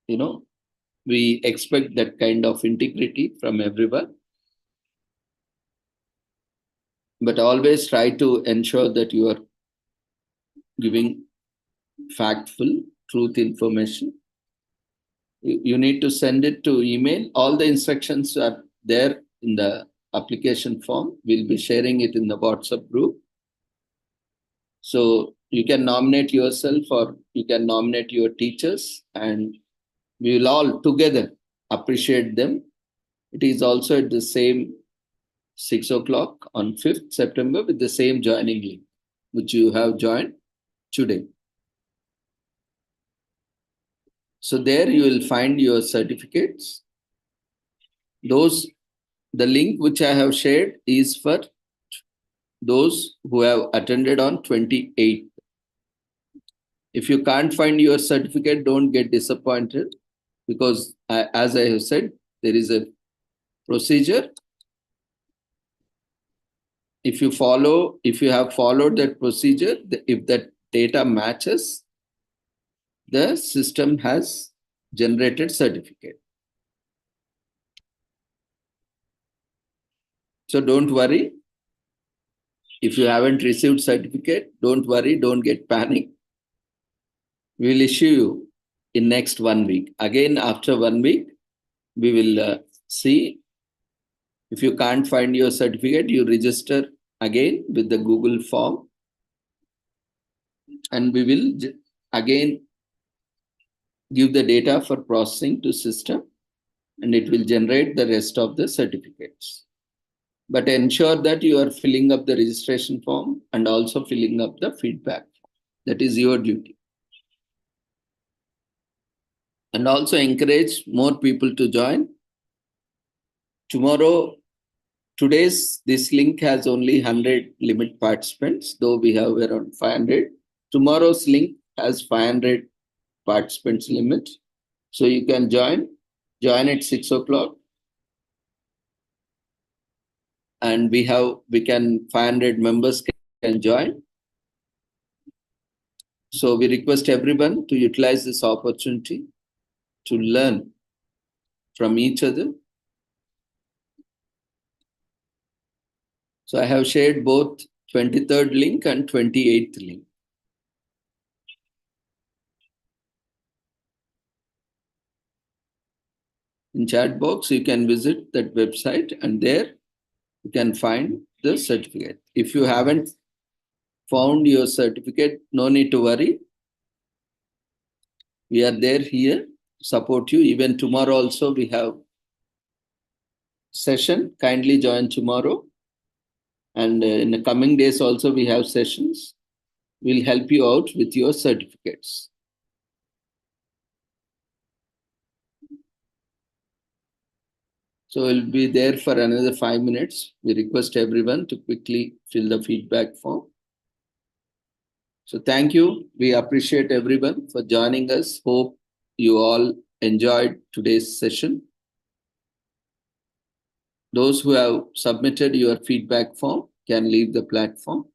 we expect that kind of integrity from everyone. But always try to ensure that you are giving factful, truth information. You need to send it to email. All the instructions are there in the application form. We'll be sharing it in the WhatsApp group. So you can nominate yourself or you can nominate your teachers, and we will all together appreciate them. It is also at the same 6 o'clock on 5th September with the same joining link, which you have joined today. So there you will find your certificates. The link which I have shared is for those who have attended on 28th. If you can't find your certificate, don't get disappointed, because as I have said, there is a procedure. If you have followed that procedure, if that data matches, the system has generated certificate. So don't worry. If you haven't received certificate, don't worry, don't get panic. We will issue you in next 1 week. Again, after 1 week, we will see. If you can't find your certificate, you register again with the Google form, and we will again give the data for processing to system, and it will generate the rest of the certificates. But ensure that you are filling up the registration form and also filling up the feedback. That is your duty. And also encourage more people to join. This link has only 100 limit participants, though we have around 500. Tomorrow's link has 500 participants limit. So you can join at 6 o'clock. And we can 500 members can join. So we request everyone to utilize this opportunity to learn from each other. So I have shared both 23rd link and 28th link. In chat box, you can visit that website, and there you can find the certificate. If you haven't found your certificate, no need to worry. We are there here, support you. Even tomorrow also we have session. Kindly join tomorrow. And in the coming days also we have sessions. We'll help you out with your certificates. So we'll be there for another 5 minutes. We request everyone to quickly fill the feedback form. So thank you. We appreciate everyone for joining us. Hope you all enjoyed today's session. Those who have submitted your feedback form can leave the platform.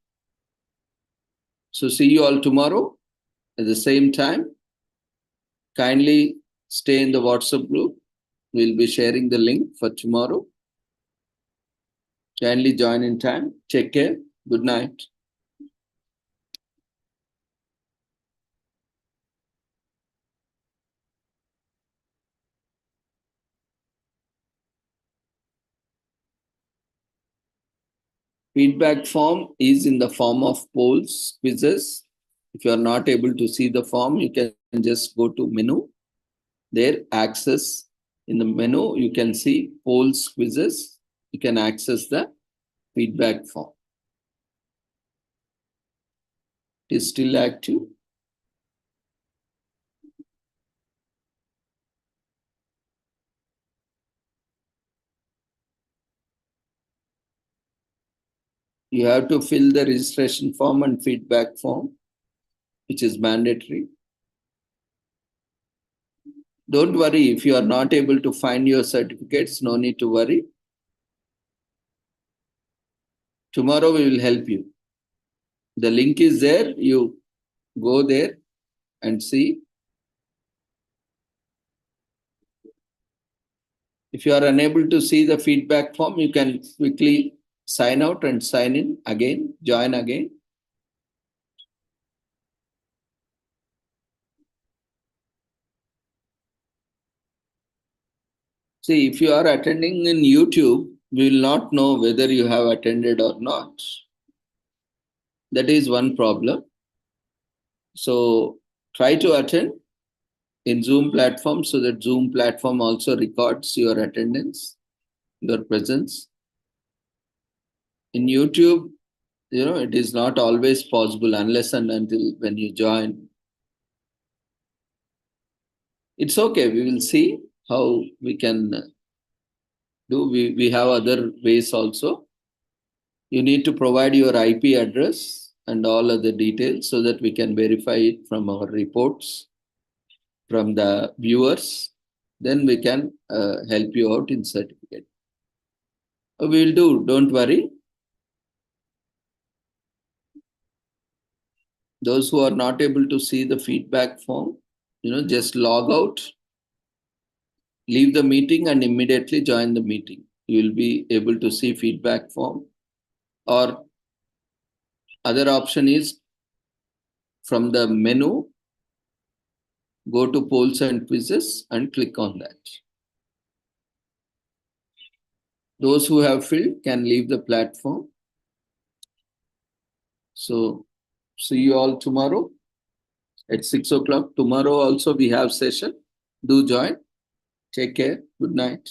So see you all tomorrow at the same time. Kindly stay in the WhatsApp group. We'll be sharing the link for tomorrow. Kindly join in time. Take care. Good night. Feedback form is in the form of polls, quizzes. If you are not able to see the form, you can just go to menu. There, access. In the menu, you can see polls, quizzes. You can access the feedback form. It is still active. You have to fill the registration form and feedback form, which is mandatory. Don't worry if you are not able to find your certificates, no need to worry. Tomorrow we will help you. The link is there. You go there and see. If you are unable to see the feedback form, you can quickly sign out and sign in again, join again. See, if you are attending in YouTube, we will not know whether you have attended or not. That is one problem. So try to attend in Zoom platform so that Zoom platform also records your attendance, your presence. In YouTube, it is not always possible unless and until when you join. It's okay. We will see how we can do. We have other ways also. You need to provide your IP address and all other details so that we can verify it from our reports, from the viewers. Then we can help you out in certificate. We will do. Don't worry. Those who are not able to see the feedback form, just log out, leave the meeting and immediately join the meeting. You will be able to see feedback form. Or Other option is from the menu, go to polls and quizzes and click on that. Those who have filled can leave the platform. So see you all tomorrow at 6 o'clock. Tomorrow also we have session. Do join. Take care. Good night.